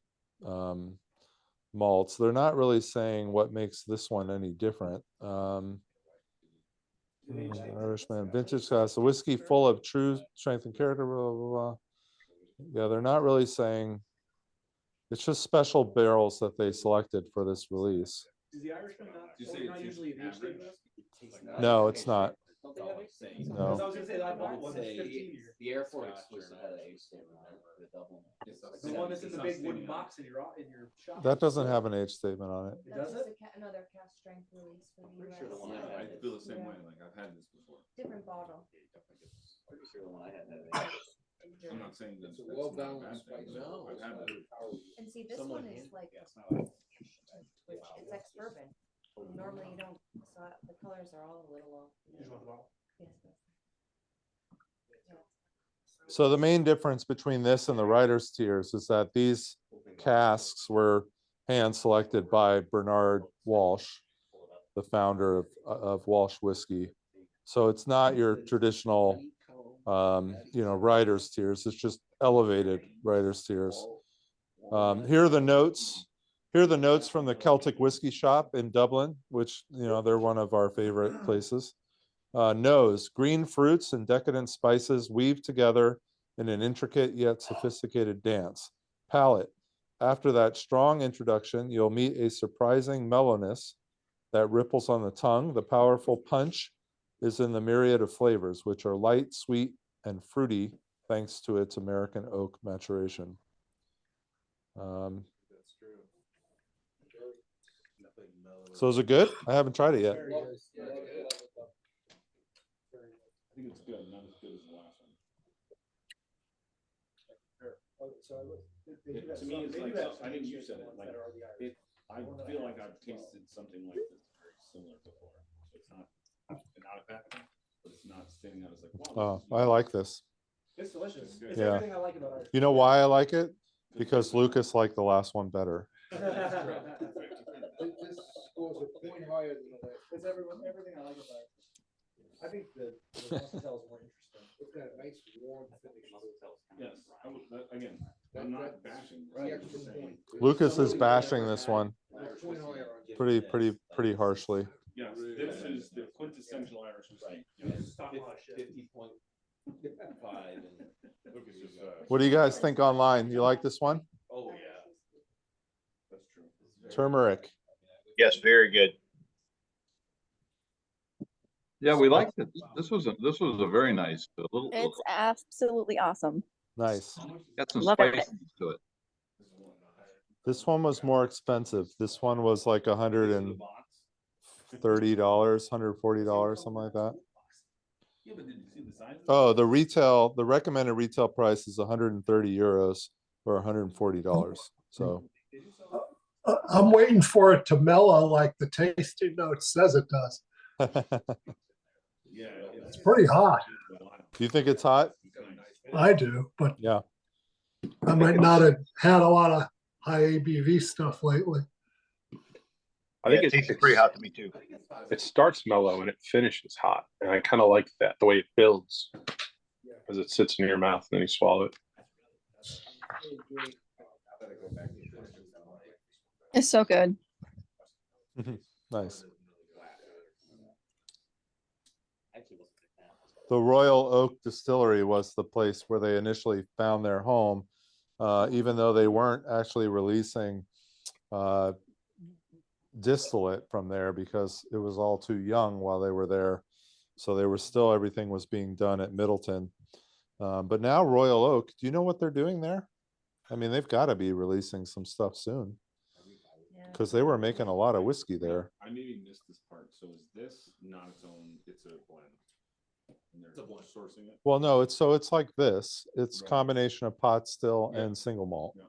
malts. They're not really saying what makes this one any different. Irishman, vintage cask, a whiskey full of true strength and character, blah, blah, blah. Yeah, they're not really saying, it's just special barrels that they selected for this release. Is the Irishman not usually an age statement? No, it's not. No. I was gonna say that I bought one that's 15 years. The Air Force exclusive had an age statement on it, the double. The one that's in the big wooden box in your shop. That doesn't have an age statement on it. It does it? Another cask strength release for the Pretty sure the one US. I had. I feel the same way, like I've had this before. Different bottle. Pretty sure the one I had had. I'm not saying that's well not a bad balanced thing, right now. I've had it. And see, this one is like, it's ex-bourbon. Normally you don't, so the colors are all a little off. Yes. So the main difference between this and the Writer's Tears is that these casks were hand selected by Bernard Walsh, the founder of Walsh whiskey. So it's not your traditional, Writer's Tears. It's just elevated Writer's Tears. Here are the notes. Here are the notes from the Celtic Whiskey Shop in Dublin, which, they're one of our favorite places. Nose, green fruits and decadent spices weave together in an intricate yet sophisticated dance. Palate, after that strong introduction, you'll meet a surprising mellowness that ripples on the tongue. The powerful punch is in the myriad of flavors, which are light, sweet, and fruity, thanks to its American oak maturation. So is it good? I haven't tried it yet. I think it's good, not as good as the last one. To me, it's like, I think you said it, like, I feel like I've tasted something like this very similar before. So it's not a bad thing, but it's not standing out as like, wow. Oh, I like this. It's delicious. It's Yeah. everything I like about Irish. You know why I like it? Because Lucas liked the last one better. This scores a point higher than the last. It's everything I like about it. I think the Muscatel is more interesting. It's got a nice warm finish. Yes, again, I'm not bashing. Right. I'm just saying. Lucas is bashing this one pretty harshly. Yes, this is the quintessential Irish whiskey. Yes. 50.5 and Lucas is, What do you guys think online? You like this one? oh yeah. That's true. Turmeric. Yes, very good. Yeah, we liked it. This was a very nice little. It's absolutely awesome. Nice. Got some Love spice it. to it. This one was more expensive. This one was like $130, $140, something like that. Yeah, but did you see the signs? Oh, the recommended retail price is 130 euros or $140. So I'm waiting for it to mellow like the tasting note says it does. Yeah, It's pretty hot. do you think it's hot? I do, but Yeah. I might not have had a lot of high ABV stuff lately. I think it tastes pretty hot to me too. It starts mellow and it finishes hot, and I kind of like that, the way it builds as it sits in your mouth and then you swallow it. It's so good. Nice. The Royal Oak Distillery was the place where they initially found their home, even though they weren't actually releasing distillate from there because it was all too young while they were there. So they were still, everything was being done at Middleton. But now Royal Oak, do you know what they're doing there? I mean, they've got to be releasing some stuff soon because they were making a lot of whiskey there. I maybe missed this part. So is this not its own? It's a blend. And they're sourcing it. Well, no, it's like this. It's Right. combination of pot still Yeah. and single malt. Yeah.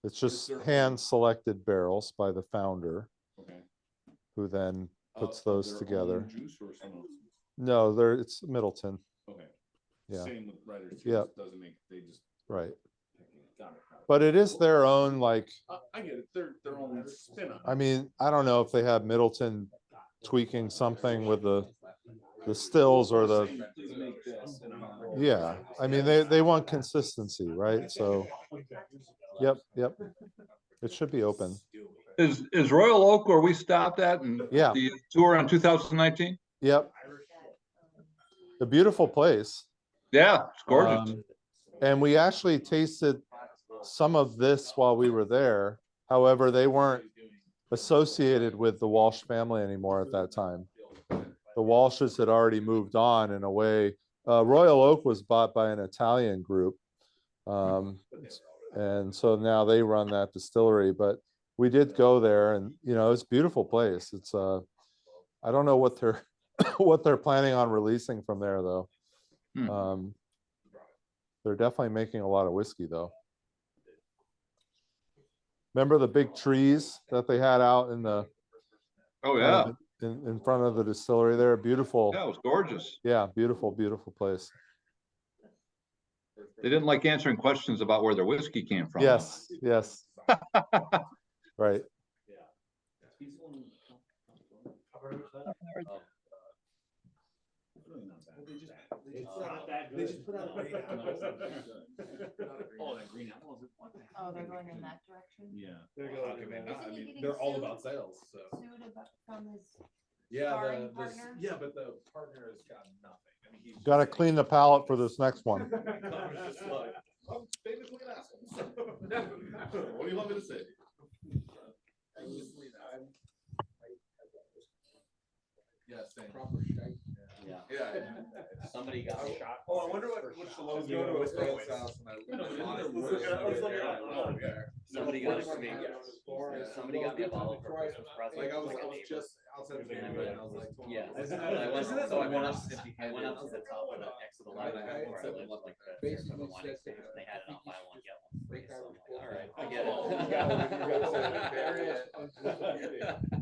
It's just their own- hand-selected barrels by the founder, Okay. who then puts Of those their together. own juice or someone else? No, it's Middleton. Okay. Yeah. Same with writers. Yeah. Doesn't make they just Right. got it. But it is their own, like, I get it. Their own spin on. I mean, I don't know if they have Middleton tweaking something with the stills or the, Please make this. And yeah. I mean, they want consistency, right? So, yep. It should be open. Is Royal Oak where we stopped at and Yeah. the tour in 2019? Yep. A beautiful place. Yeah, it's gorgeous. And we actually tasted some of this while we were there. However, they weren't associated with the Walsh family anymore at that time. The Walshes had already moved on in a way. Royal Oak was bought by an Italian group. And so now they run that distillery, but we did go there and, it's a beautiful place. It's I don't know what they're what they're planning on releasing from there though. They're definitely making a lot of whiskey though. Remember the big trees that they had out in the in front of the distillery there? Beautiful. Yeah, it was gorgeous. Yeah, beautiful place. They didn't like answering questions about where their whiskey came from. Yes. Right. They just put out a green apple. Oh, that green apple is what? Oh, they're going in that direction? Yeah. I mean, they're all about sales, so. From his Yeah, sparring the partner? yeah, but the partner has got nothing. I mean, he's Got to clean the palate for this next one. I'm famously an asshole. What do you want me to say? Yeah, same. Proper shite. Yeah. Somebody got shot. Oh, I wonder what Shalom's going to his friend's house. Somebody got me. Somebody got me a bottle for Christmas present. Like I was just outside of the neighborhood and I was like, Yeah. so I went up to the top of the next to the library where I lived, like the wine station. They had it on buy one, get one free. So I'm like, all right, I get it.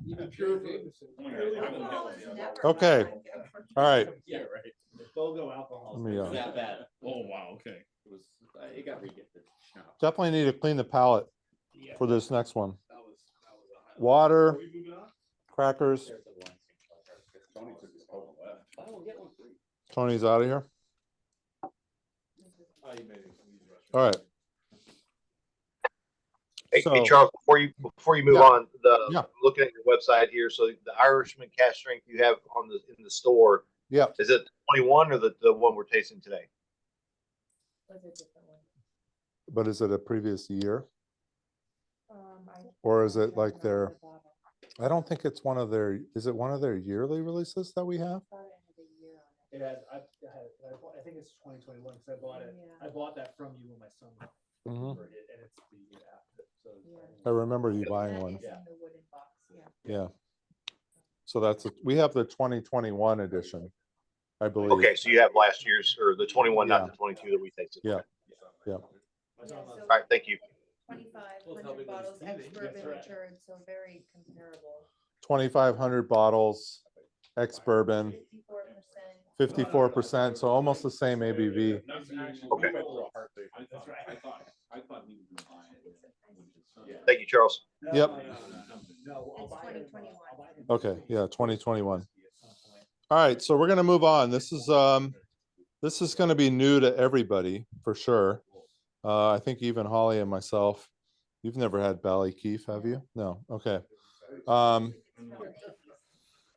even pure. Okay. All right. Yeah, right. Bogo alcohol. Let me, It's that bad. Oh, wow. Okay. It was, it got regifted. definitely need to clean the palate for this next one. Water, crackers. Tony's out of here. All right. Hey, So- Charles, before you move Yeah. on, Yeah. I'm looking at your website here. So the Irishman cask strength you have in the store, Yeah. is it 21 or the one we're tasting today? But is it a previous year? Or is it like their, I don't think it's one of their, is it one of their yearly releases that we have? It has, I think it's 2021, because I bought that from you when my son converted it, and it's the year after, so. I remember you buying That one. is in the wooden box, yeah. Yeah. So we have the 2021 edition, I believe. Okay, so you have last year's or the 21, Yeah. not the 22 that we tasted. Yeah. Okay. Yeah. Yeah, All so right, thank you. 2,500 bottles ex-bourbon matured, so very comparable. 2,500 bottles, ex-bourbon, 54%. 54%, so almost the same ABV. Okay. I thought he was gonna buy it. Thank you, Charles. Yep. It's 2021. Okay, yeah, 2021. All right, so we're gonna move on. This is gonna be new to everybody for sure. I think even Holly and myself. You've never had Ballykeefe, have you? No. Okay.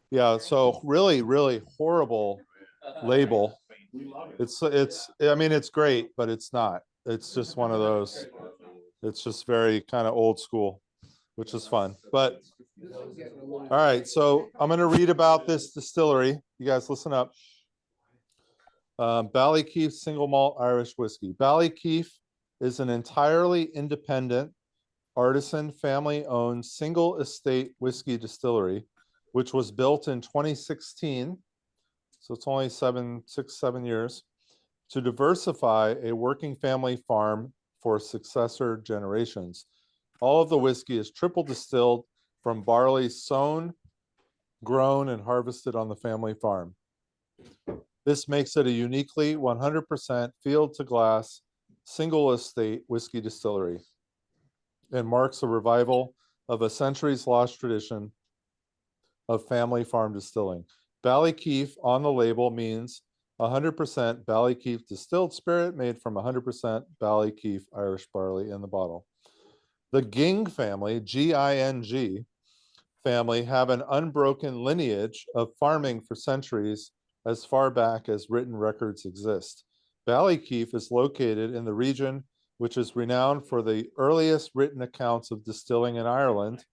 Yeah, so really, really horrible label. I mean, it's great, but it's not. It's just one of those. It's just very kind of old school, which is fun. But all right, so I'm going to read about this distillery. You guys listen up. Ballykeefe Single Malt Irish Whiskey. Ballykeefe is an entirely independent, artisan, family-owned, single estate whiskey distillery, which was built in 2016. So it's only 7 years, to diversify a working family farm for successor generations. All of the whiskey is triple distilled from barley sown, grown, and harvested on the family farm. This makes it a uniquely 100% field to glass, single estate whiskey distillery, and marks a revival of a centuries lost tradition of family farm distilling. Ballykeefe on the label means 100% Ballykeefe distilled spirit made from 100% Ballykeefe Irish barley in the bottle. The Ging family, G-I-N-G family, have an unbroken lineage of farming for centuries as far back as written records exist. Ballykeefe is located in the region which is renowned for the earliest written accounts of distilling in Ireland,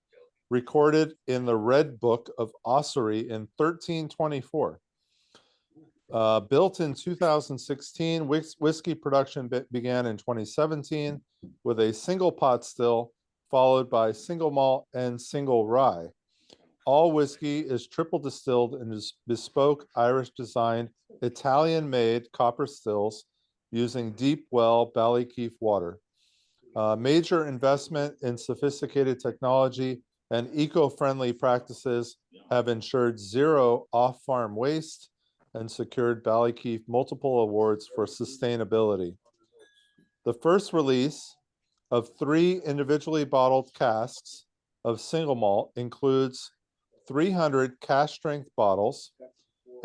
recorded in the Red Book of Ossory in 1324. Built in 2016, whiskey production began in 2017 with a single pot still, followed by single malt and single rye. All whiskey is triple distilled in bespoke Irish designed, Italian made copper stills using deep well Ballykeefe water. Major investment in sophisticated technology and eco-friendly practices have ensured zero off-farm waste and secured Ballykeefe multiple awards for sustainability. The first release of 3 individually bottled casks of single malt includes 300 cask strength bottles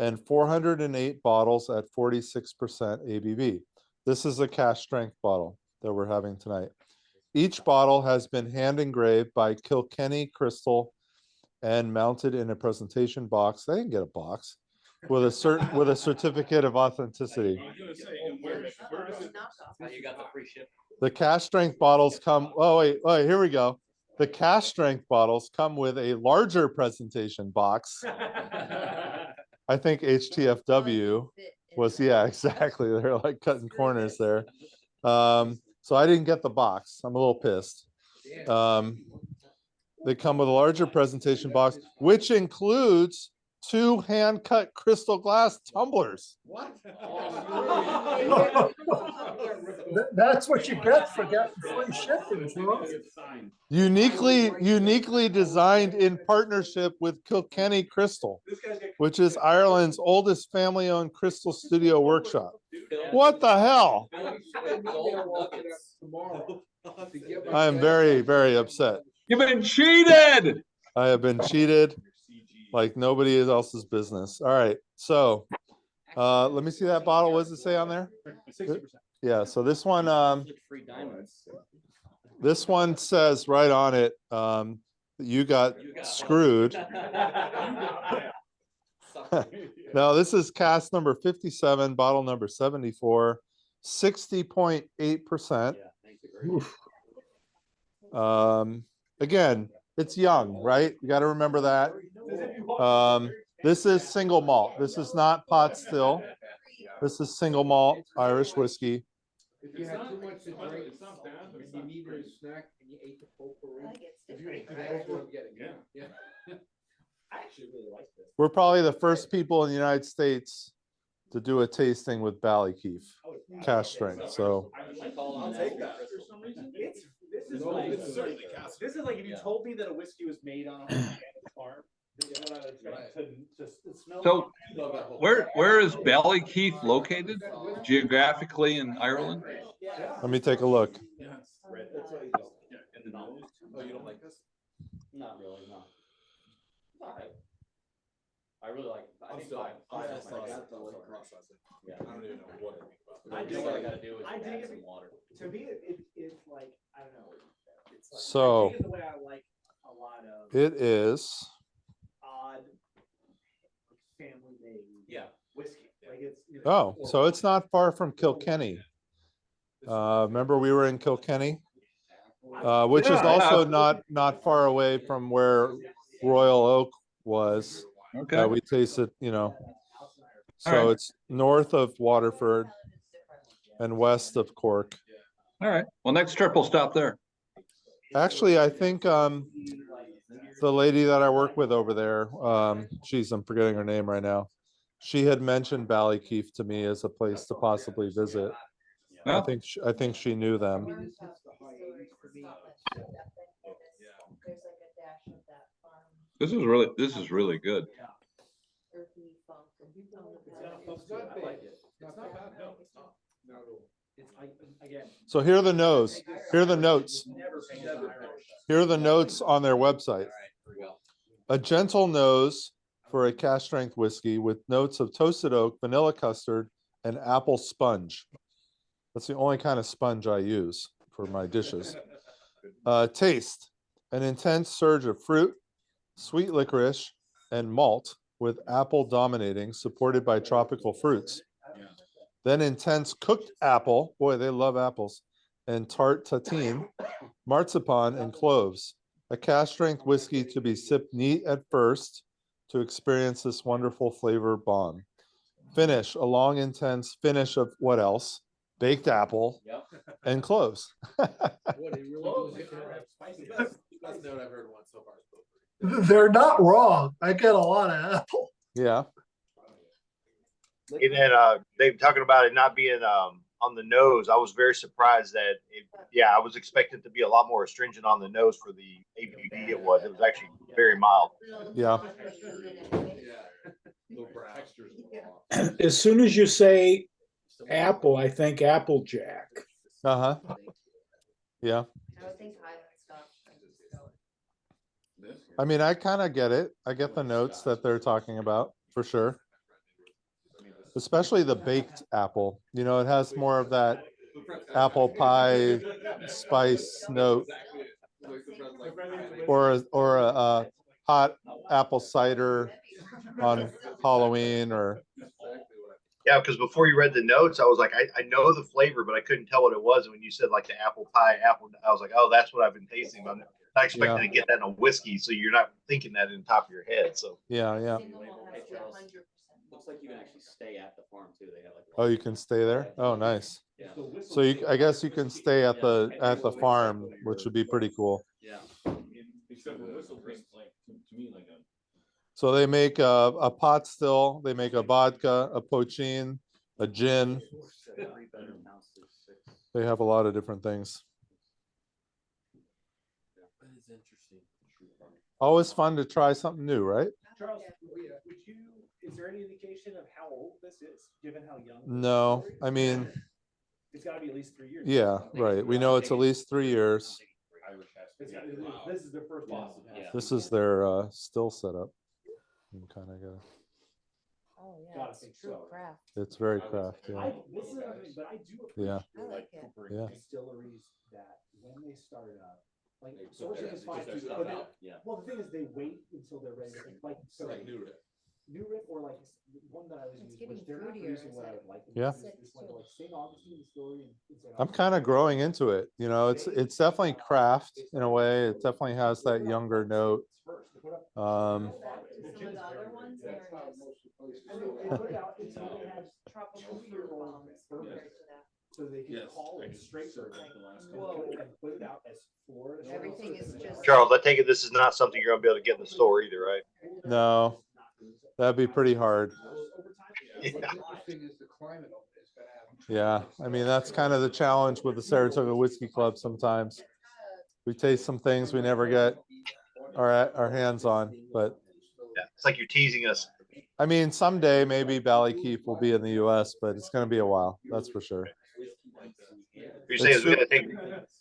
and 408 bottles at 46% ABV. This is a cask strength bottle that we're having tonight. Each bottle has been hand engraved by Kilkenny Crystal and mounted in a presentation box. They didn't get a box with a certificate of authenticity. You got the free ship. The cask strength bottles come. Oh wait, here we go. The cask strength bottles come with a larger presentation box. I think HTFW was, yeah, exactly. They're like cutting corners there. So I didn't get the box. I'm a little pissed. They come with a larger presentation box, which includes 2 hand-cut crystal glass tumblers. What? That's what you get for getting free shipping, bro. Uniquely designed in partnership with Kilkenny Crystal, which is Ireland's oldest family-owned crystal studio workshop. What the hell? I am very, very upset. You've been cheated. I have been cheated like nobody else's business. All right, so let me see that bottle. What does it say on there? 60%. Yeah, so this one, this one says right on it, you got screwed. No, this is cask number 57, bottle number 74, 60.8%. Again, it's young, right? You got to remember that. This is single malt. This is not pot still. This is single malt Irish whiskey. If you had too much to drink, and you needed a snack and you ate the potpourri. If you ate the potpourri, I'm getting it. Yeah. I actually really like this. We're probably the first people in the United States to do a tasting with Ballykeefe cash strength. So I'll take that. For some reason, this is No, like it's certainly Cask. this is like if you told me that a whiskey was made on a farm. This is what I would expect to smell. So where is Ballykeefe located geographically in Ireland? let me take a look. Oh, you don't like this? Not really, no. It's all right. I really like it. I I'm think still, five I'm is still my sauce. favorite. Yeah. I don't even know what to think about. I do what I gotta do is I dig add it. some water. To me, it's like, I don't know. It's like, So- I dig it the way I like a lot of It is, odd family made whiskey. Like it's, oh, so it's not far from Kilkenny. Remember we were in Kilkenny? Which is Yeah, also yeah. not far away from where Royal Oak was. Okay. We tasted, you know. So All right. it's north of Waterford and west of Cork. All right. Well, next trip we'll stop there. Actually, I think the lady that I work with over there, geez, I'm forgetting her name right now. She had mentioned Ballykeefe to me as a place to possibly visit. Yeah. I think she knew them. This is really good. It's not bad. It's not bad. No, it's not. Not at all. It's like, again. So here are the notes. Here are the notes. Here are the notes on their website. A gentle nose for a cask strength whiskey with notes of toasted oak, vanilla custard, and apple sponge. That's the only kind of sponge I use for my dishes. Taste, an intense surge of fruit, sweet licorice, and malt with apple dominating, supported by tropical fruits. Then intense cooked apple, boy, they love apples, and tart tatine, marzipan, and cloves. A cask strength whiskey to be sipped neat at first to experience this wonderful flavor bomb. Finish, a long, intense finish of what else? Baked apple and cloves. What, he really doing it? Spicy. That's the note I've heard once so far. They're not wrong. I get a lot of apple. Yeah. And then they talking about it not being on the nose. I was very surprised that I was expecting it to be a lot more astringent on the nose for the ABV it was. It was actually very mild. Yeah. As soon as you say apple, I think Applejack. Uh-huh. Yeah. I mean, I kind of get it. I get the notes that they're talking about for sure. Especially the baked apple. You know, it has more of that apple pie spice note, or a hot apple cider on Halloween, or Yeah, because before you read the notes, I was like, I know the flavor, but I couldn't tell what it was. And when you said like the apple pie, I was like, oh, that's what I've been tasting. I'm not expecting to get that in a whiskey, so you're not thinking that in the top of your head. So yeah. Looks like you can actually stay at the farm too. They have like. Oh, you can stay there? Oh, nice. Yeah. So I guess you can stay at the farm, which would be pretty cool. Yeah. Except for whistle drinks, like to me, like a. So they make a pot still, they make a vodka, a poachine, a gin. They have a lot of different things. Always fun to try something new, right? Charles, is there any indication of how old this is, given how young? No, I mean, It's gotta be at least 3 years. yeah, right. We know it's at least 3 years. This is their first bottle. This is their still setup. Kind of go. Oh, yeah, Gotta it's think true so. craft. It's very craft. Yeah. This is another thing, but I do Yeah. appreciate I like it. Yeah. distilleries that when they start up, like They Source put is their fine stuff too, but out, yeah. well, the thing is they wait until they're ready to like so Like new to it. New Rick or like one that I was It's using, getting which they're not fruitier producing as what I it would like. Yeah. This is like St. Augustine distillery in St. I'm kind of growing into it. You know, it's definitely craft in a way. It definitely has that younger note. Some of the other ones, they're just. And they put it out until they had Tropical fruit bombs compared to that. so they could call it straight syrup Whoa. and put it out as Florida. Everything is just. Charles, I take it this is not something you're gonna be able to get in the store either, right? No, that'd be pretty hard. Yeah, I mean, that's kind of the challenge with the Saratoga Whiskey Club sometimes. We taste some things we never get our hands on, but Yeah, it's like you're teasing us. I mean, someday maybe Ballykeefe will be in the US, but it's going to be a while. That's for sure. You're saying we're gonna take.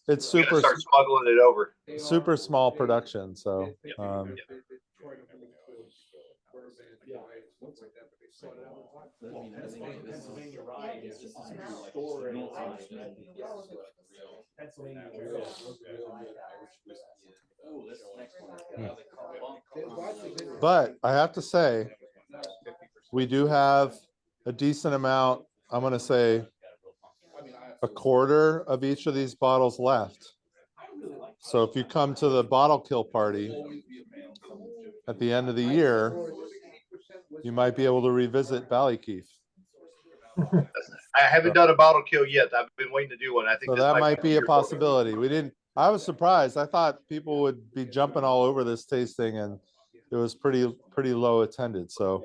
It's We're gonna super, start smuggling it over. super small production. So, Pennsylvania rye is just store in Pennsylvania. but I have to say, we do have a decent amount. I'm going to say a quarter of each of these bottles left. So if you come to the bottle kill party at the end of the year, you might be able to revisit Ballykeefe. I haven't done a bottle kill yet. I've been waiting to do one. I think So this that might be a your focus. possibility. We didn't, I was surprised. I thought people would be jumping all over this tasting, and it was pretty low attended. So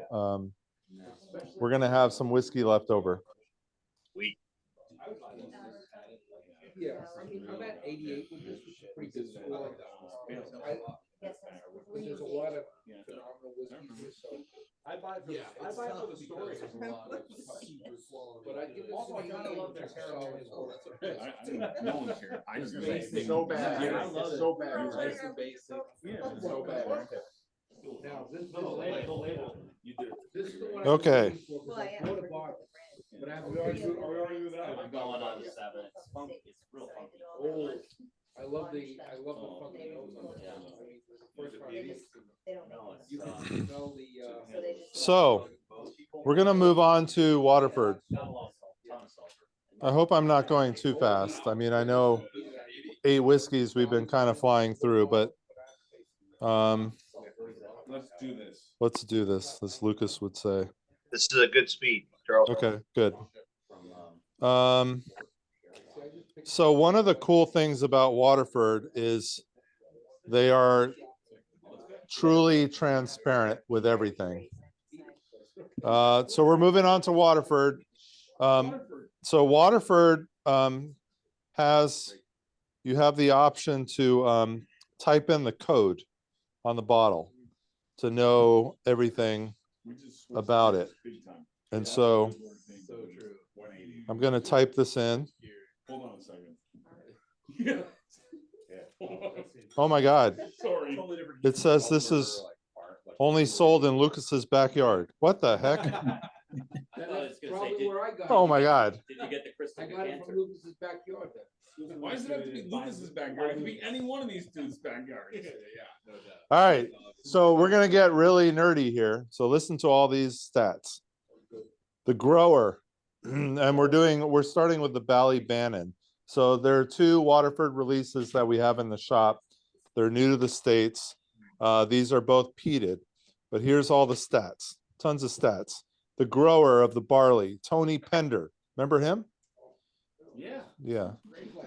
we're going to have some whiskey left over. Sweet. Yeah, I'm at 88 with this, which is pretty good score. There's a lot of phenomenal whiskeys, so. I buy for the story. But I give this. Also, I kinda love their caramel as well. No one cares. I just It's so bad. It's so bad. It's nice and basic. It's so bad. Now, this is the label. You do. This is the one. Okay. I bought a bottle. But I already do that. I'm going on to 7. It's funky. It's real funky. Oh, I love the funky notes on it. I mean, the first part. You can smell the. So we're going to move on to Waterford. I hope I'm not going too fast. I mean, I know 8 whiskeys we've been kind of flying through, but Let's do this. let's do this, as Lucas would say. This is a good speed, Charles. Okay, good. So one of the cool things about Waterford is they are truly transparent with everything. So we're moving on to Waterford. So Waterford you have the option to type in the code on the bottle to know everything about it. And so I'm going to type this in. Hold on a second. Oh my God. Sorry. It says this is only sold in Lucas's backyard. What the heck? That's probably where I got it. Oh my God. Did you get the crystal I got it from Lucas's backyard then. Why does it have to be Lucas's backyard? It could be any one of these dudes' backyards. All right. So we're going to get really nerdy here. So listen to all these stats. The grower, and we're starting with the Ballybannon. So there are 2 Waterford releases that we have in the shop. They're new to the States. These are both peated, but here's all the stats, tons of stats. The grower of the barley, Tony Pender. Remember him? Yeah. Yeah.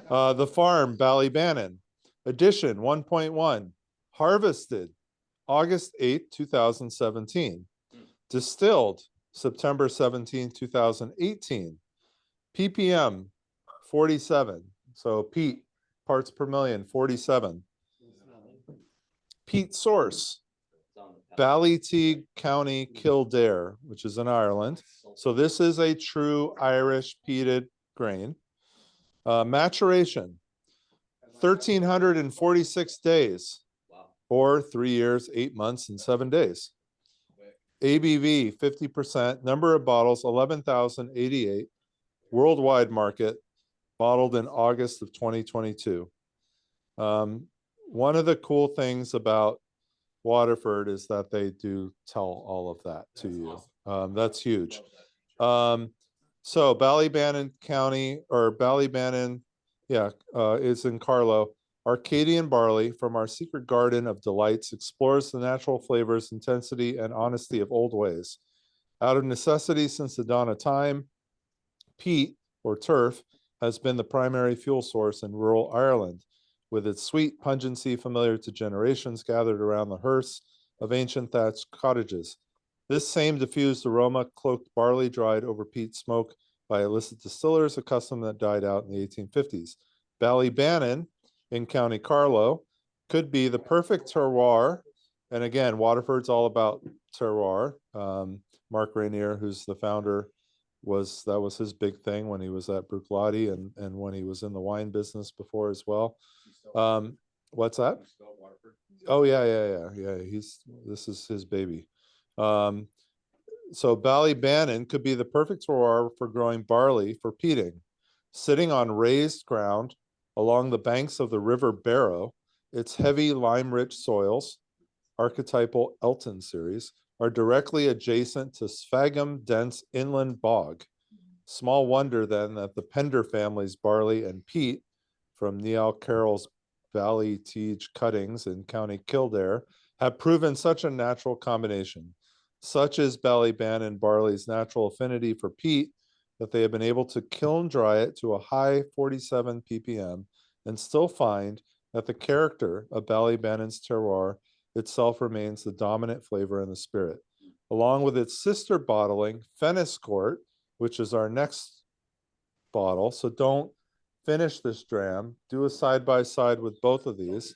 The farm, Ballybannon. Edition 1.1. Harvested August 8, 2017. Distilled September 17, 2018. ppm 47. So peat, parts per million, 47. Peat source, Ballykeefe County, Kildare, which is in Ireland. So this is a true Irish peated grain. Maturation, 1,346 days, or 3 years, 8 months, and 7 days. ABV, 50%. Number of bottles, 11,088. Worldwide market, bottled in August of 2022. One of the cool things about Waterford is that they do tell all of that to you. That's huge. So Ballybannon County, or Ballybannon, is in Carlow. Arcadian barley from our secret garden of delights explores the natural flavors, intensity, and honesty of old ways. Out of necessity since the dawn of time, peat, or turf, has been the primary fuel source in rural Ireland, with its sweet pungency familiar to generations gathered around the hearths of ancient thatched cottages. This same diffused aroma cloaked barley dried over peat smoke by illicit distillers, a custom that died out in the 1850s. Ballybannon in County Carlow could be the perfect terroir. And again, Waterford's all about terroir. Mark Rainier, who's the founder, that was his big thing when he was at Bruichladdich and when he was in the wine business before as well. What's that? Oh yeah. This is his baby. So Ballybannon could be the perfect terroir for growing barley for peating. Sitting on raised ground along the banks of the River Barrow, its heavy lime-rich soils, archetypal Elton series, are directly adjacent to sphagm-dense inland bog. Small wonder then that the Pender family's barley and peat from Niall Carroll's Ballyteege cuttings in County Kildare have proven such a natural combination. Such is Ballybannon barley's natural affinity for peat that they have been able to kiln dry it to a high 47 ppm and still find that the character of Ballybannon's terroir itself remains the dominant flavor in the spirit. Along with its sister bottling, Fenniscourt, which is our next bottle. So don't finish this dram. Do a side-by-side with both of these.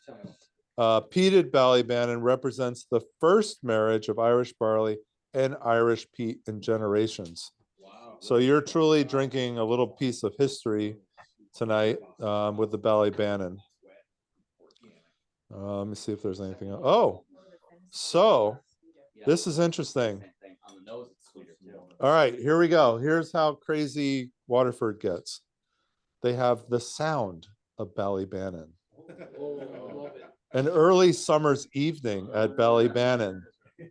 Peated Ballybannon represents the first marriage of Irish barley and Irish peat in generations. So you're truly drinking a little piece of history tonight with the Ballybannon. Let me see if there's anything else. Oh, so this is interesting. All right, here we go. Here's how crazy Waterford gets. They have the sound of Ballybannon. An early summer's evening at Ballybannon.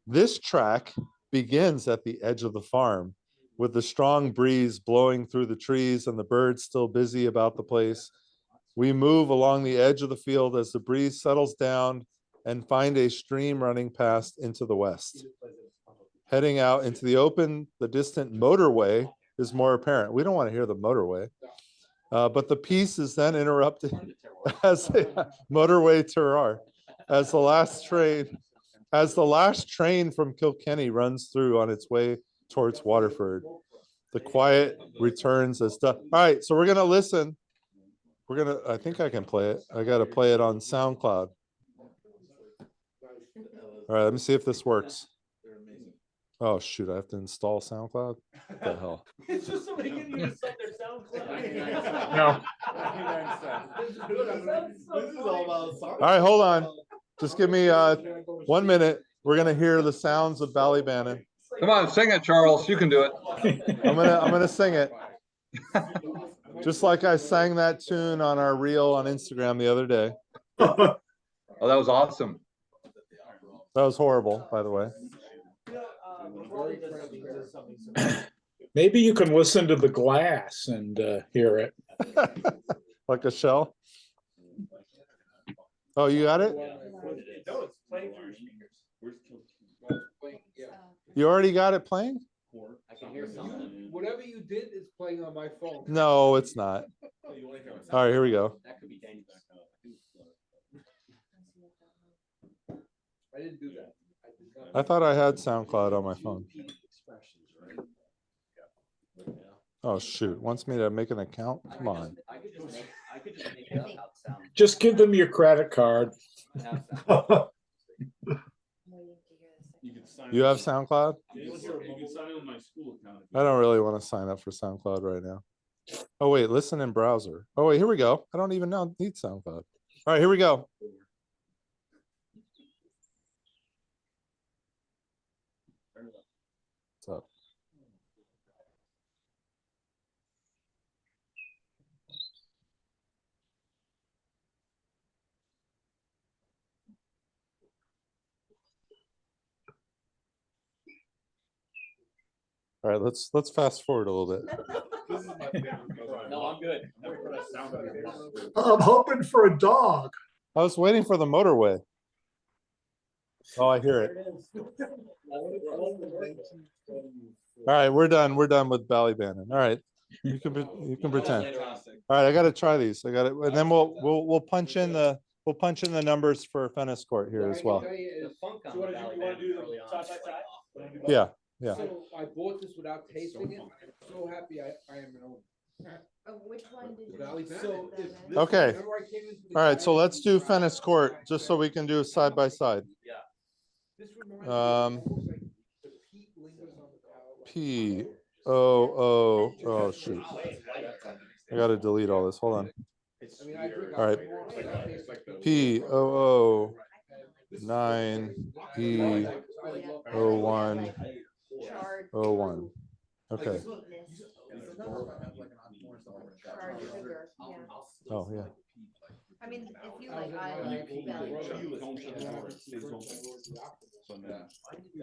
This track begins at the edge of the farm, with the strong breeze blowing through the trees and the birds still busy about the place. We move along the edge of the field as the breeze settles down and find a stream running past into the west. Heading out into the open, the distant motorway is more apparent. We don't want to hear the motorway, but the piece is then interrupted as a motorway terroir, as the last train from Kilkenny runs through on its way towards Waterford. The quiet returns as dusk. All right, so we're gonna listen. I think I can play it. I gotta play it on SoundCloud. All right, let me see if this works. Oh shoot, I have to install SoundCloud? What the hell? It's just somebody getting you to set their SoundCloud. No. This is all about All right, hold on. Just give me 1 minute. We're gonna hear the sounds of Ballybannon. Come on, sing it, Charles. You can do it. I'm gonna sing it. Just like I sang that tune on our reel on Instagram the other day. Oh, that was awesome. That was horrible, by the way. Maybe you can listen to the glass and hear it. Like a shell? Oh, you got it? You already got it playing? I can hear something. Whatever you did is playing on my phone. No, it's not. All right, here we go. That could be dangerous. I didn't do that. I thought I had SoundCloud on my phone. Oh shoot, wants me to make an account? Come on. I could just make it up how it sounds. Just give them your credit card. You have SoundCloud? You can sign in with my school account. I don't really want to sign up for SoundCloud right now. Oh wait, listen in browser. Oh wait, here we go. I don't even need SoundCloud. All right, here we go. What's up? All right, let's fast forward a little bit. No, I'm good. I'm hoping for a dog. I was waiting for the motorway. Oh, I hear it. All right, we're done. We're done with Ballybannon. All right, you can pretend. All right, I got to try these. I got it, and then we'll punch in the numbers for Fenniscourt here as well. Yeah, yeah. So I bought this without tasting it. So happy I am an owner. Which one did Ballybannon. So if this- Okay. whenever I came into the All right, so Ballybannon let's do restaurant, Fenniscourt just so we can do side by side. Yeah. This reminds me almost like the peat lingers on the palate. P O O. Oh shoot! I got to delete all this. Hold on. I mean, I drink All right. alcohol without tasting it. P O O 9 E O 1 O 1. Okay. Charred sugar, yeah. Oh yeah. I mean, if you like, I like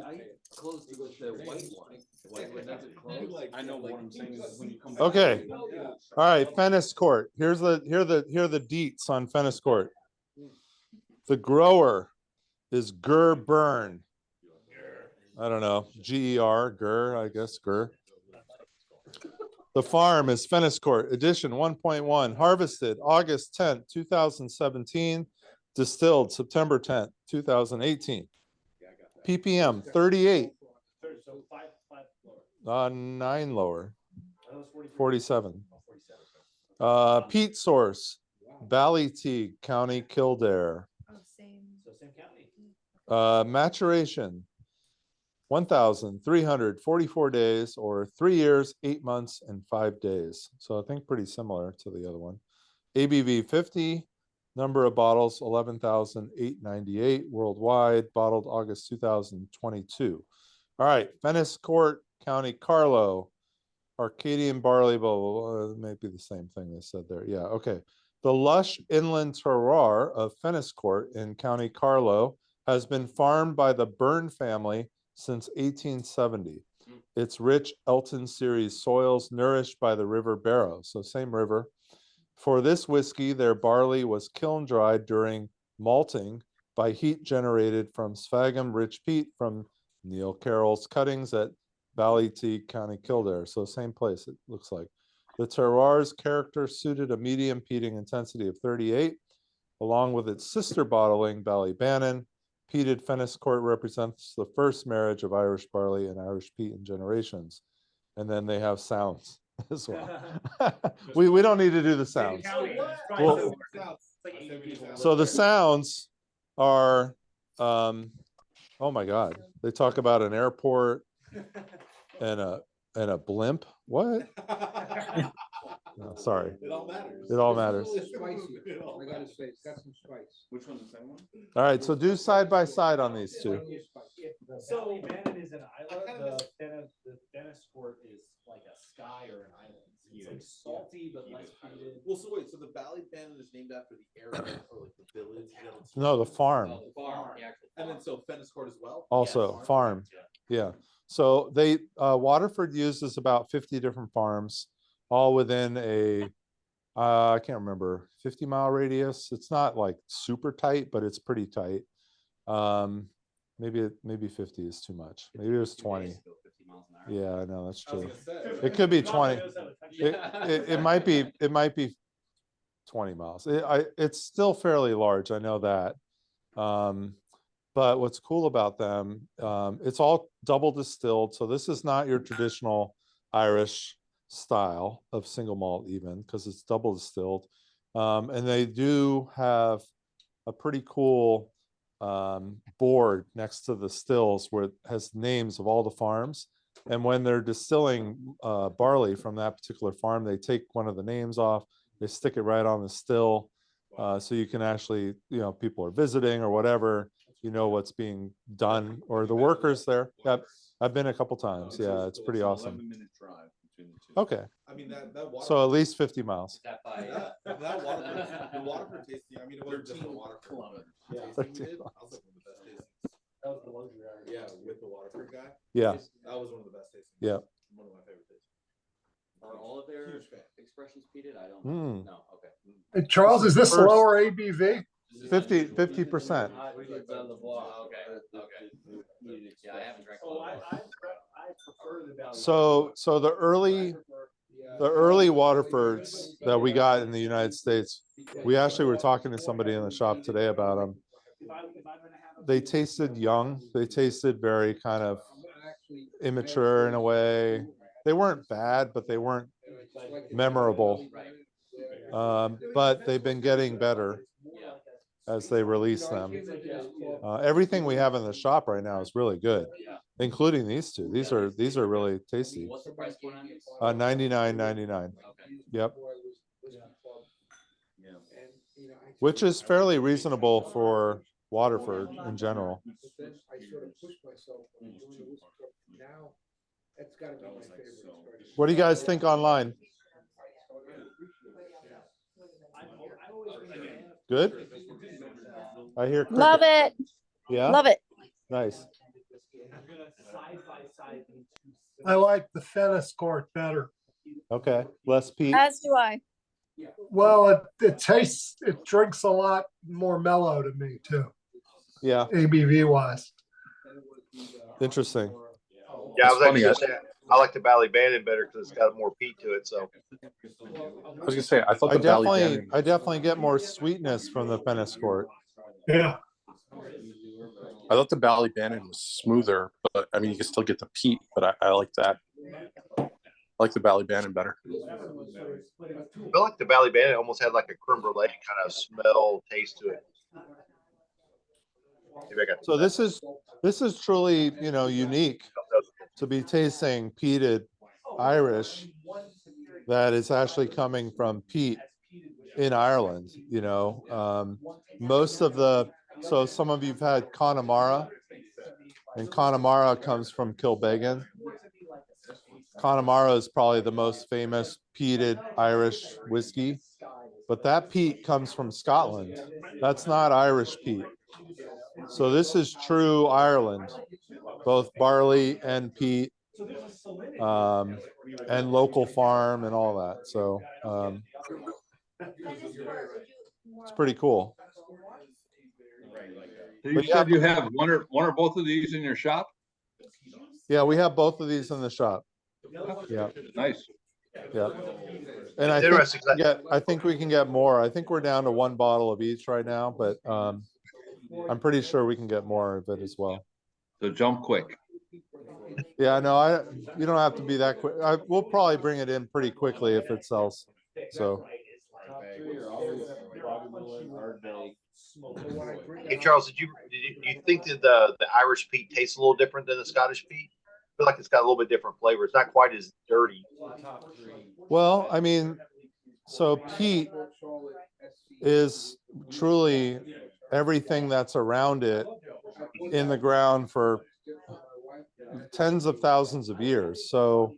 I closed with the white one. The white one doesn't close. I know what I'm saying is when you come back. Okay. All right, Fenniscourt. Here are the deets on Fenniscourt. The grower is Ger Burn. I don't know. GER, Ger, I guess, Ger. The farm is Fenniscourt, edition 1.1, harvested August 10th, 2017, distilled September 10th, 2018. ppm 38. 9 lower. 47. Peat source, Ballykeefe, County Kildare. same county. Maturation, 1,344 days, or 3 years, 8 months, and 5 days. So I think pretty similar to the other one. ABV 50, number of bottles 11,898 worldwide, bottled August 2022. All right, Fenniscourt, County Carlow, Arcadian barley, blah, blah, blah. It may be the same thing they said there. Yeah, okay. The lush inland terroir of Fenniscourt in County Carlow has been farmed by the Byrne family since 1870. Its rich Elton series soils nourished by the River Barrow, so same river. For this whiskey, their barley was kiln dried during malting by heat generated from sphagnum rich peat from Neil Carroll's cuttings at Ballykeefe, County Kildare. So same place, it looks like. The terroir's character suited a medium peating intensity of 38, along with its sister bottling, Ballybannon. Peated Fenniscourt represents the first marriage of Irish barley and Irish peat in generations. And then they have sounds as well. we don't need to do the sounds. Well, so the sounds are, oh my God, they talk about an airport and a blimp. What? No, sorry. It all matters. It all matters. It's spicy. I gotta say, it's got some spice. Which one's the second one? All right, so do side by side on these two. So Ballybannon is an island, the Fenniscourt is like a sky or an island. It's like salty but less peated. Well, so wait, so the Ballybannon is named after the area or like the village? No, the farm. The farm, the actual And then so Fenniscourt as well? Also, farm. Yeah. So they Waterford uses about 50 different farms, all within a I can't remember, 50-mile radius. It's not like super tight, but it's pretty tight. Maybe 50 is too much. Maybe it was 20. Yeah, I know, that's true. It could be 20. It might be 20 miles. It's still fairly large, I know that. But what's cool about them, it's all double distilled. So this is not your traditional Irish style of single malt even, because it's double distilled. And they do have a pretty cool board next to the stills where it has names of all the farms. And when they're distilling barley from that particular farm, they take one of the names off, they stick it right on the still. So you can actually, people are visiting or whatever, what's being done, or the workers there. Yep, I've been a couple times. Yeah, it's pretty awesome. 11-minute drive between the two. Okay. I mean, that water. So at least 50 miles. That Waterford, the Waterford tasting, I mean, it wasn't just a Waterford. Yeah. Tasting we did, I was like one of the best tastings. That was the luxury. Yeah, with the Waterford guy. Yeah. That was one of the best tastings. Yeah. Are all of their expressions peated? I don't Mm. know. Okay. Hey, Charles, is this First. lower ABV? 50%. It's on the block. Okay. Yeah, I haven't drank. Oh, I prefer the Valley. So the early Waterfords that we got in the United States, we actually were talking to somebody in the shop today about them. They tasted young. They tasted very kind of immature in a way. They weren't bad, but they weren't memorable. But they've been getting better as they release them. Everything we have in the shop right now is really good, including these two. These are really tasty. What's the price point on these? $99.99. Yep. Yeah. Which is fairly reasonable for Waterford in general. What do you guys think online? Good. I hear. Love it. Yeah. Love it. Nice. I like the Fenniscourt better. Okay. Less peat. As do I. Well, it tastes, it drinks a lot more mellow to me too. Yeah. ABV wise. Interesting. Yeah, I was funny, actually saying I like the Ballybannon better because it's got more peat to it. So I was gonna say I thought I the definitely get more sweetness from the Fenniscourt. Yeah. I thought the Ballybannon was smoother, but I mean you can still get the peat, but I like that. I like the Ballybannon better. I feel like the Ballybannon almost had like a creme brulee kind of smell, taste to it. Maybe I got So this is truly, unique to be tasting peated Irish that is actually coming from peat in Ireland. Most of so some of you've had Connemara, and Connemara comes from Kilbeggan. Connemara is probably the most famous peated Irish whiskey, but that peat comes from Scotland. That's not Irish peat. So this is true Ireland, both barley and peat, and local farm and all that. So it's pretty cool. So you said you have one or both of these in your shop? Yeah, we have both of these in the shop. Yeah. Nice. Yeah. And I think we can get more. I think we're down to one bottle of each right now, but I'm pretty sure we can get more of it as well. So jump quick. Yeah, no, you don't have to be that quick. We'll probably bring it in pretty quickly if it sells. So. Hey Charles, do you think that the Irish peat tastes a little different than the Scottish peat? I feel like it's got a little bit different flavor. It's not quite as dirty. Well, I mean, so peat is truly everything that's around it in the ground for tens of thousands of years. So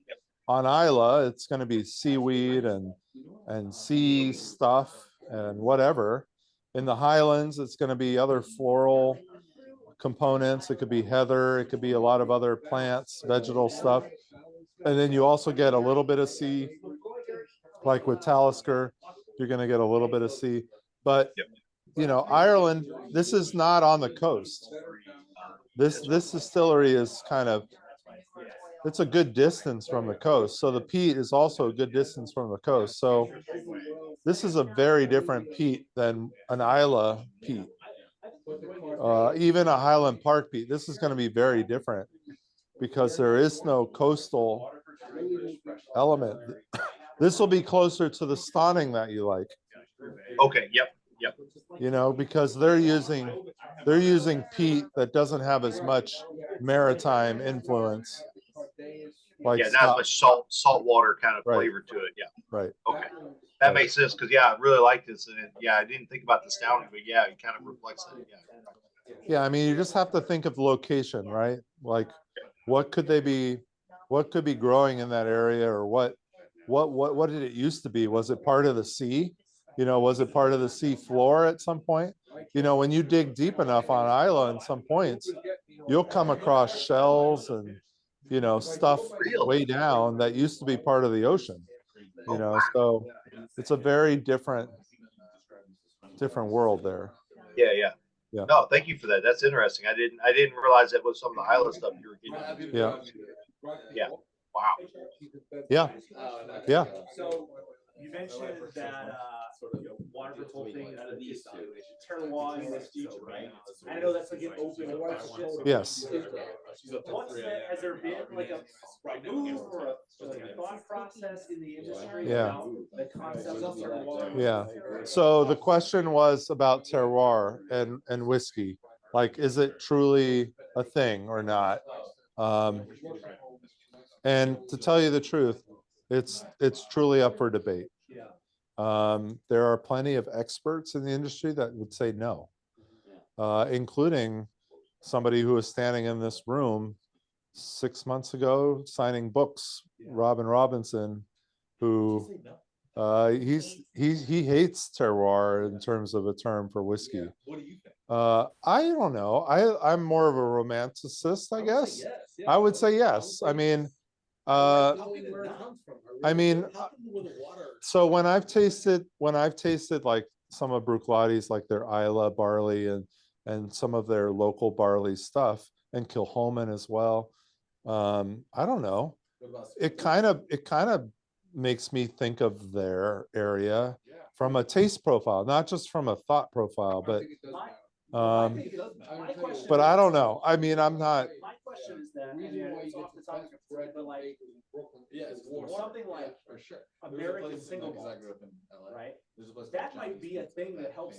on Isla, it's going to be seaweed and sea stuff and whatever. In the Highlands, it's going to be other floral components. It could be heather. It could be a lot of other plants, vegetal stuff. And then you also get a little bit of sea, like with Talisker, you're going to get a little bit of sea. But, Ireland, this is not on the coast. This distillery is it's a good distance from the coast. So the peat is also a good distance from the coast. So this is a very different peat than an Isla peat. Even a Highland Park peat. This is going to be very different because there is no coastal element. This will be closer to the Stauning that you like. Okay. Yep. Because they're using peat that doesn't have as much maritime influence. Not as much salt water kind of flavor to it. Yeah. Right. Okay. That makes sense because I really like this, and I didn't think about the Stauning, but it kind of reflects it. Yeah, I mean, you just have to think of location, right? Like, what could be growing in that area, or what did it used to be? Was it part of the sea? Was it part of the sea floor at some point? When you dig deep enough on Isla, at some points, you'll come across shells and stuff way down that used to be part of the ocean. you know, so it's a very different world there. Yeah, yeah. Yeah. No, thank you for that. That's interesting. I didn't realize that was some of the Isla stuff you were getting. Yeah. Yeah. Wow. Yeah. Yeah. So you mentioned that Waterford whole thing is the terroir and whiskey, right? I know that's like an open question. Yes. Has there been like a move or a thought process in the industry Yeah. about the concept of terroir? Yeah. So the question was about terroir and whiskey. Like, is it truly a thing or not? And to tell you the truth, it's truly up for debate. There are plenty of experts in the industry that would say no, including somebody who was standing in this room 6 months ago signing books, Robin Robinson, who he hates terroir in terms of a term for whiskey. What do you think? I don't know. I'm more of a romanticist, I guess. I would say yes. I mean, so when I've tasted like some of Bruichlotti's, like their Isla barley and some of their local barley stuff, and Kilchoman as well. I don't know. It kind of makes me think of their area from a taste profile, not just from a thought profile, but I don't know. I mean, I'm not. My question is that, and it's off the topic, but like, something like American single malt, right? That might be a thing that helps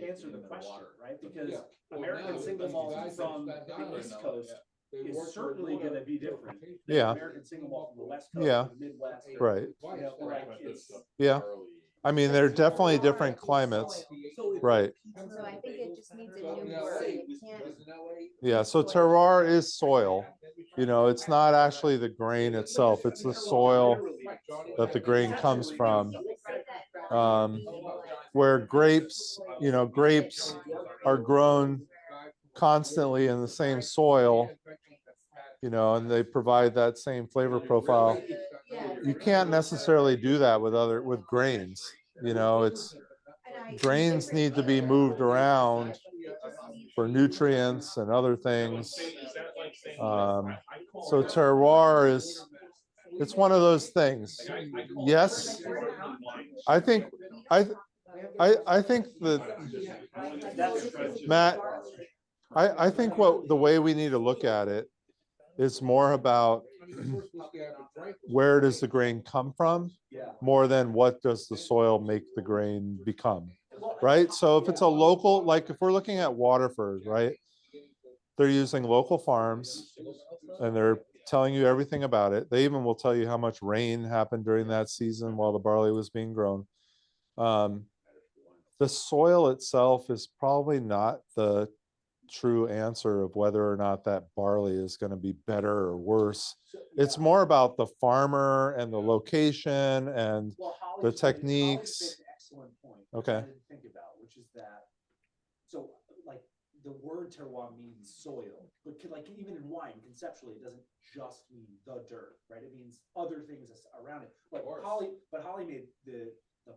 answer the question, right? Because American single malt from the East Coast is certainly going to be different than American single malt from the West Coast, or the Midwest, Right. You know, like it's, I mean, they're definitely different climates, right? So I think it just needs a new word. It can't. Yeah, so terroir is soil. You know, it's not actually the grain itself, it's the soil that the grain comes from. Where grapes are grown constantly in the same soil, you know, and they provide that same flavor profile. You can't necessarily do that with grains. You know, grains need to be moved around for nutrients and other things. So terroir it's one of those things. Yes, I think that Matt, I think the way we need to look at it is more about where does the grain come from, more than what does the soil make the grain become, right? So if it's a local, like if we're looking at Waterford, right, they're using local farms and they're telling you everything about it. They even will tell you how much rain happened during that season while the barley was being grown. The soil itself is probably not the true answer of whether or not that barley is going to be better or worse. It's more about the farmer and the location and the techniques. Excellent point. Okay. I didn't think about, which is that, so like the word terroir means soil, but like even in wine, conceptually, it doesn't just mean the dirt, right? It means other things around it. But Holly made the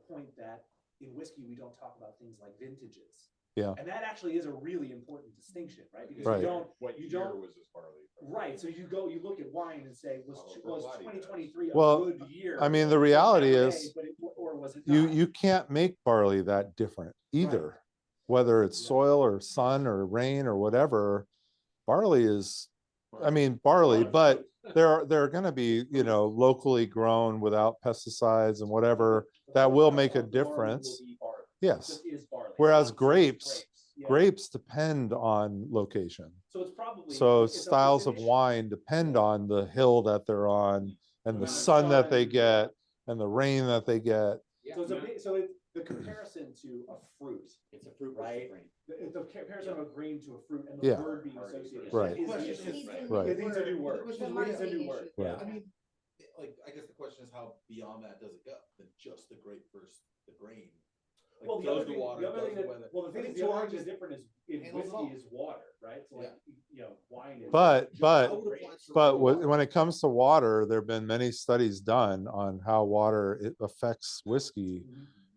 point that in whiskey, we don't talk about things like vintages. Yeah. And that actually is a really important distinction, right? Because right. you don't. Was this barley? Right. So you look at wine and say, was 2023 a good year? I mean, the reality is, or was it not? you can't make barley that different either, right. Whether it's soil or sun or rain or whatever. Barley is, I mean, barley, but there are going to be, you know, locally grown without pesticides and whatever that will make a difference. Yes. Whereas grapes depend on location. So it's probably styles of wine depend on the hill that they're on and the sun that they get and the rain that they get. So the comparison to a fruit. It's a fruit, right? The comparison of a grain to a fruit and the word being associated. Right. Right. It needs a new word. It needs a new word. Right. I mean, like, I guess the question is how beyond that does it go than just the grape versus the grain? Well, the throws other the thing, water, the other does thing the that, weather. well, the thing I that's think the George orange is is different is in handles it whiskey all. is water, right? So like, you know, wine is. But But when it comes to water, there have been many studies done on how water it affects whiskey,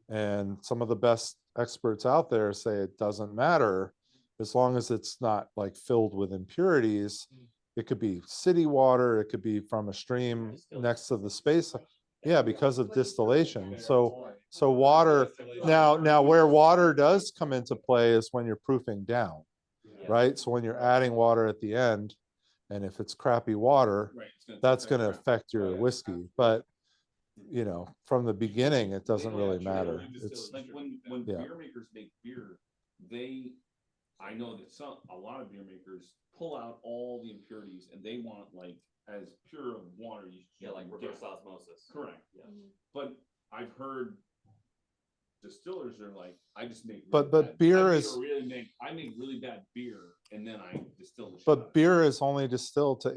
and some of the best experts out there say it doesn't matter as long as it's not like filled with impurities. It could be city water, it could be from a stream next to the space. Yeah, because of distillation. So water now where water does come into play is when you're proofing down, right? So when you're adding water at the end, and if it's crappy water, that's going to affect your whiskey. But you know, from the beginning, it doesn't really matter. It's like when beer makers make beer, I know that a lot of beer makers pull out all the impurities and they want like as pure of water like reverse osmosis. Correct. Yeah. But I've heard distillers are like, I just make beer is I make really bad beer and then I distill the shit but beer is only distilled to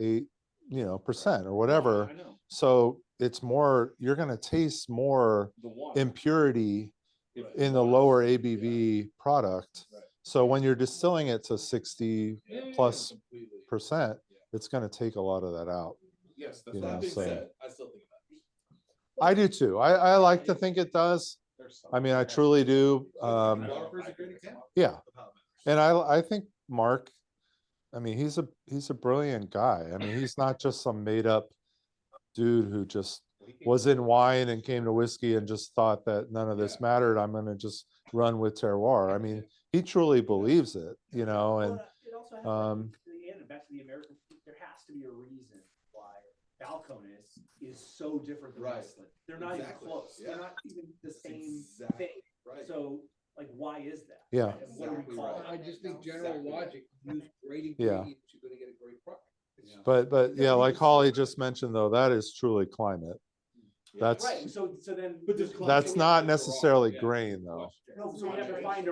8% or whatever. I know. So it's more, you're going to taste more impurity in the lower ABV product. So when you're distilling it to 60 plus %, it's going to take a lot of that out. Yes, that's you what know, I'm saying. so I still think about it. I do too. I like to think it does. I mean, I truly do. Waterford's a great example. Yeah. And I think Mark, I mean, he's a brilliant guy. I mean, he's not just some made up dude who just was in wine and came to whiskey and just thought that none of this mattered. I'm going to just run with terroir. I mean, he truly believes it, you know, and it also has back to the American, there has to be a reason why Balcones is so different than Westland. They're not even close. They're not even the same thing. Right. So like, why is that? Yeah. And what do we call it? I just think general logic, use great Yeah. ingredients, you're gonna get a great product. but yeah, like Holly just mentioned though, that is truly climate. That's right. So then that's not necessarily grain though. No, so we have to find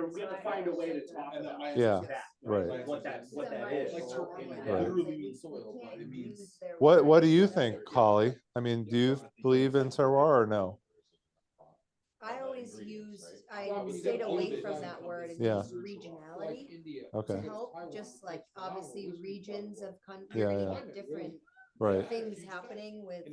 a way to talk about Yeah, that, right. Like what that is. Like terrain, Right. literally means soil, but it means. What do you think, Holly? I mean, do you believe in terroir or no? I always I stayed away from that word and Yeah. used regionality Okay. to help. Just like obviously regions of country, Yeah, you're yeah. gonna get different Right. things happening with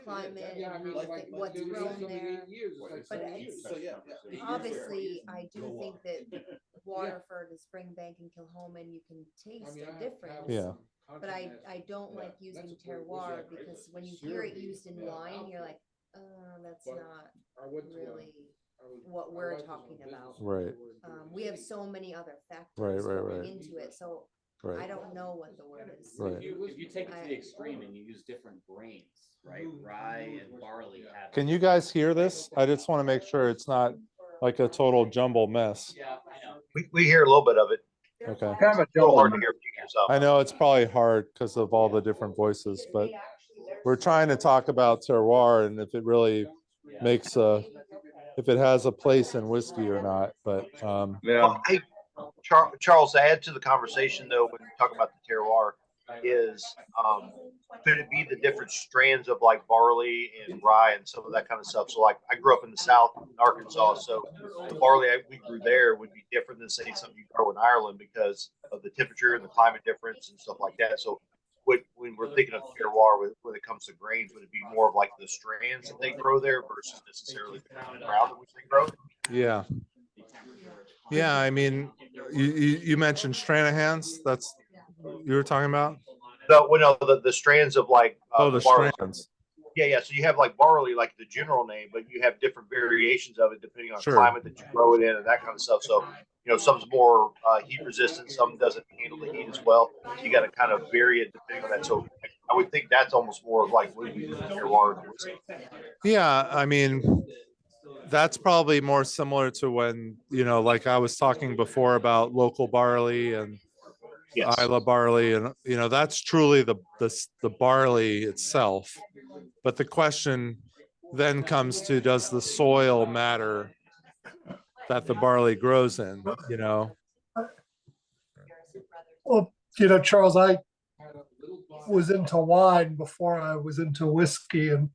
climate Yeah, I and mean, like what's grown there. But So yeah. obviously, I do think that Waterford and Springbank and Kilhoman, you can taste a difference. Yeah. But I don't like using terroir because when you hear it used in wine, you're like, that's not really what we're talking about. Right. We have so many other factors Right. into it, so Right. I don't know what the word is. Right. If you take it to the extreme and you use different grains, right? Rye and barley have. Can you guys hear this? I just want to make sure it's not like a total jumble mess. Yeah, I know. We hear a little bit of it. Okay. It's a little hard to hear for yourself. I know it's probably hard because of all the different voices, but we're trying to talk about terroir and if it really makes if it has a place in whiskey or not. But Well, hey, Charles, to add to the conversation though, when you talk about the terroir, is could it be the different strands of like barley and rye and some of that kind of stuff? So like I grew up in the South in Arkansas, so the barley we grew there would be different than say something you grow in Ireland because of the temperature and the climate difference and stuff like that. So when we're thinking of terroir when it comes to grains, would it be more of like the strands that they grow there versus necessarily the ground in which they grow? yeah. Yeah, I mean, you mentioned Stranahans. That's you were talking about? No, well, no, the strands of like the barley. strands. Yeah. So you have like barley, like the general name, but you have different variations of it depending on Sure. climate that you grow it in and that kind of stuff. So you know, some's more heat resistant, some doesn't handle the heat as well. So you got to kind of vary it depending on that. So I would think that's almost more of like what we use in terroir. Yeah, I mean, that's probably more similar to when, you know, like I was talking before about local barley and Isla barley, and you know, that's truly the barley itself. But the question then comes to, does the soil matter that the barley grows in, you know? Well, you know, Charles, I was into wine before I was into whiskey, and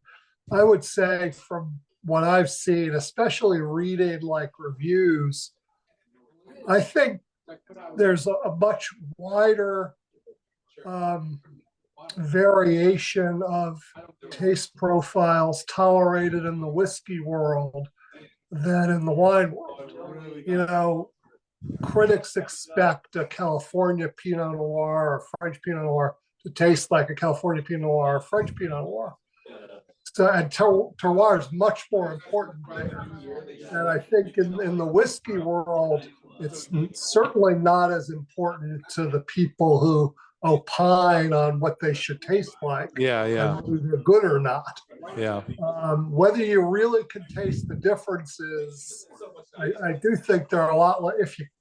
I would say from what I've seen, especially reading like reviews, I think there's a much wider variation of taste profiles tolerated in the whiskey world than in the wine world. You know, critics expect a California Pinot Noir or French Pinot Noir to taste like a California Pinot Noir or French Pinot Noir. So, and terroir is much more important there. And I think in the whiskey world, it's certainly not as important to the people who opine on what they should taste like. Yeah. And whether they're good or not. Yeah. Whether you really can taste the differences, I do think there are a lot.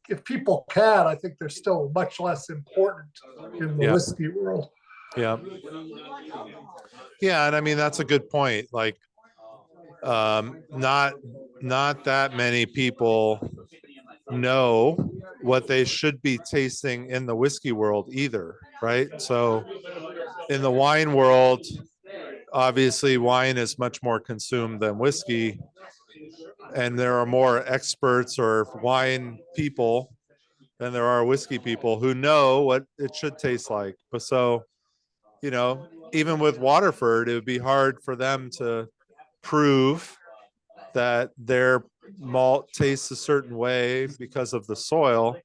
If people can, I think they're still much less important in the whiskey world. Yeah. Yeah, and I mean that's a good point. Like, not that many people know what they should be tasting in the whiskey world either, right? So, in the wine world, obviously wine is much more consumed than whiskey, and there are more experts or wine people than there are whiskey people who know what it should taste like. But so, you know, even with Waterford, it would be hard for them to prove that their malt tastes a certain way because of the soil,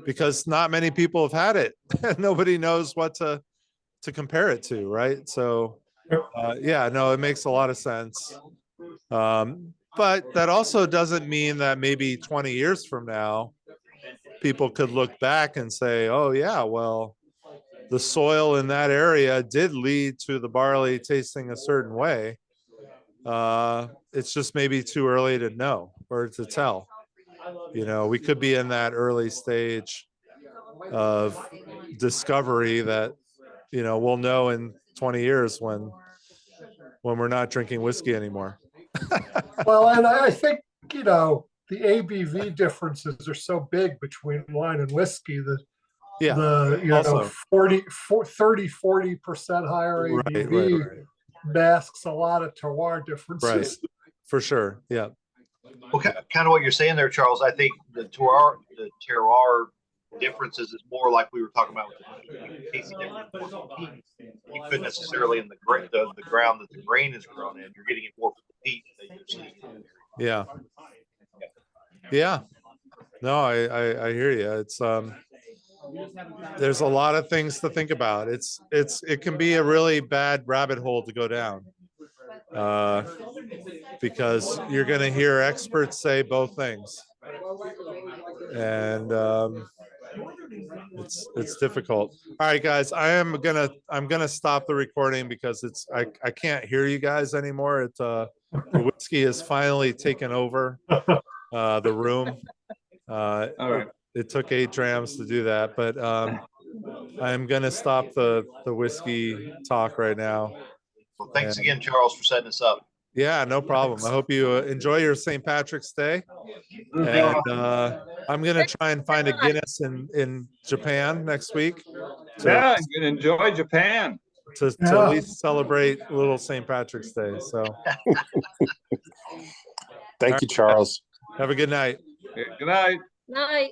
because not many people have had it. Nobody knows what to compare it to, right? So yeah, no, it makes a lot of sense. But that also doesn't mean that maybe 20 years from now, people could look back and say, oh yeah, well, the soil in that area did lead to the barley tasting a certain way. It's just maybe too early to know or to tell. You know, we could be in that early stage of discovery that, you know, we'll know in 20 years when we're not drinking whiskey anymore. Well, and I think, you know, the ABV differences are so big between wine and whiskey that the, you know, 30-40% higher ABV masks a lot of terroir differences. Right, for sure. Yeah. Well, kind of what you're saying there, Charles. I think the terroir differences is more like we were talking about with the tasting difference. You couldn't necessarily in the ground that the grain is grown in. You're getting it more from the peat than you're seeing. Yeah. Yeah. No, I hear you. It's there's a lot of things to think about. It can be a really bad rabbit hole to go down. Because you're going to hear experts say both things, and it's difficult. All right, guys, I'm gonna stop the recording because I can't hear you guys anymore. The whiskey has finally taken over the room. All right. It took 8 drams to do that, but I'm gonna stop the whiskey talk right now. Well, thanks again, Charles, for setting us up. Yeah, no problem. I hope you enjoy your St. Patrick's Day. And I'm going to try and find a Guinness in Japan next week. Yeah, you can enjoy Japan. To at least celebrate a little St. Patrick's Day. So thank you, Charles. Have a good night. Good night. Night.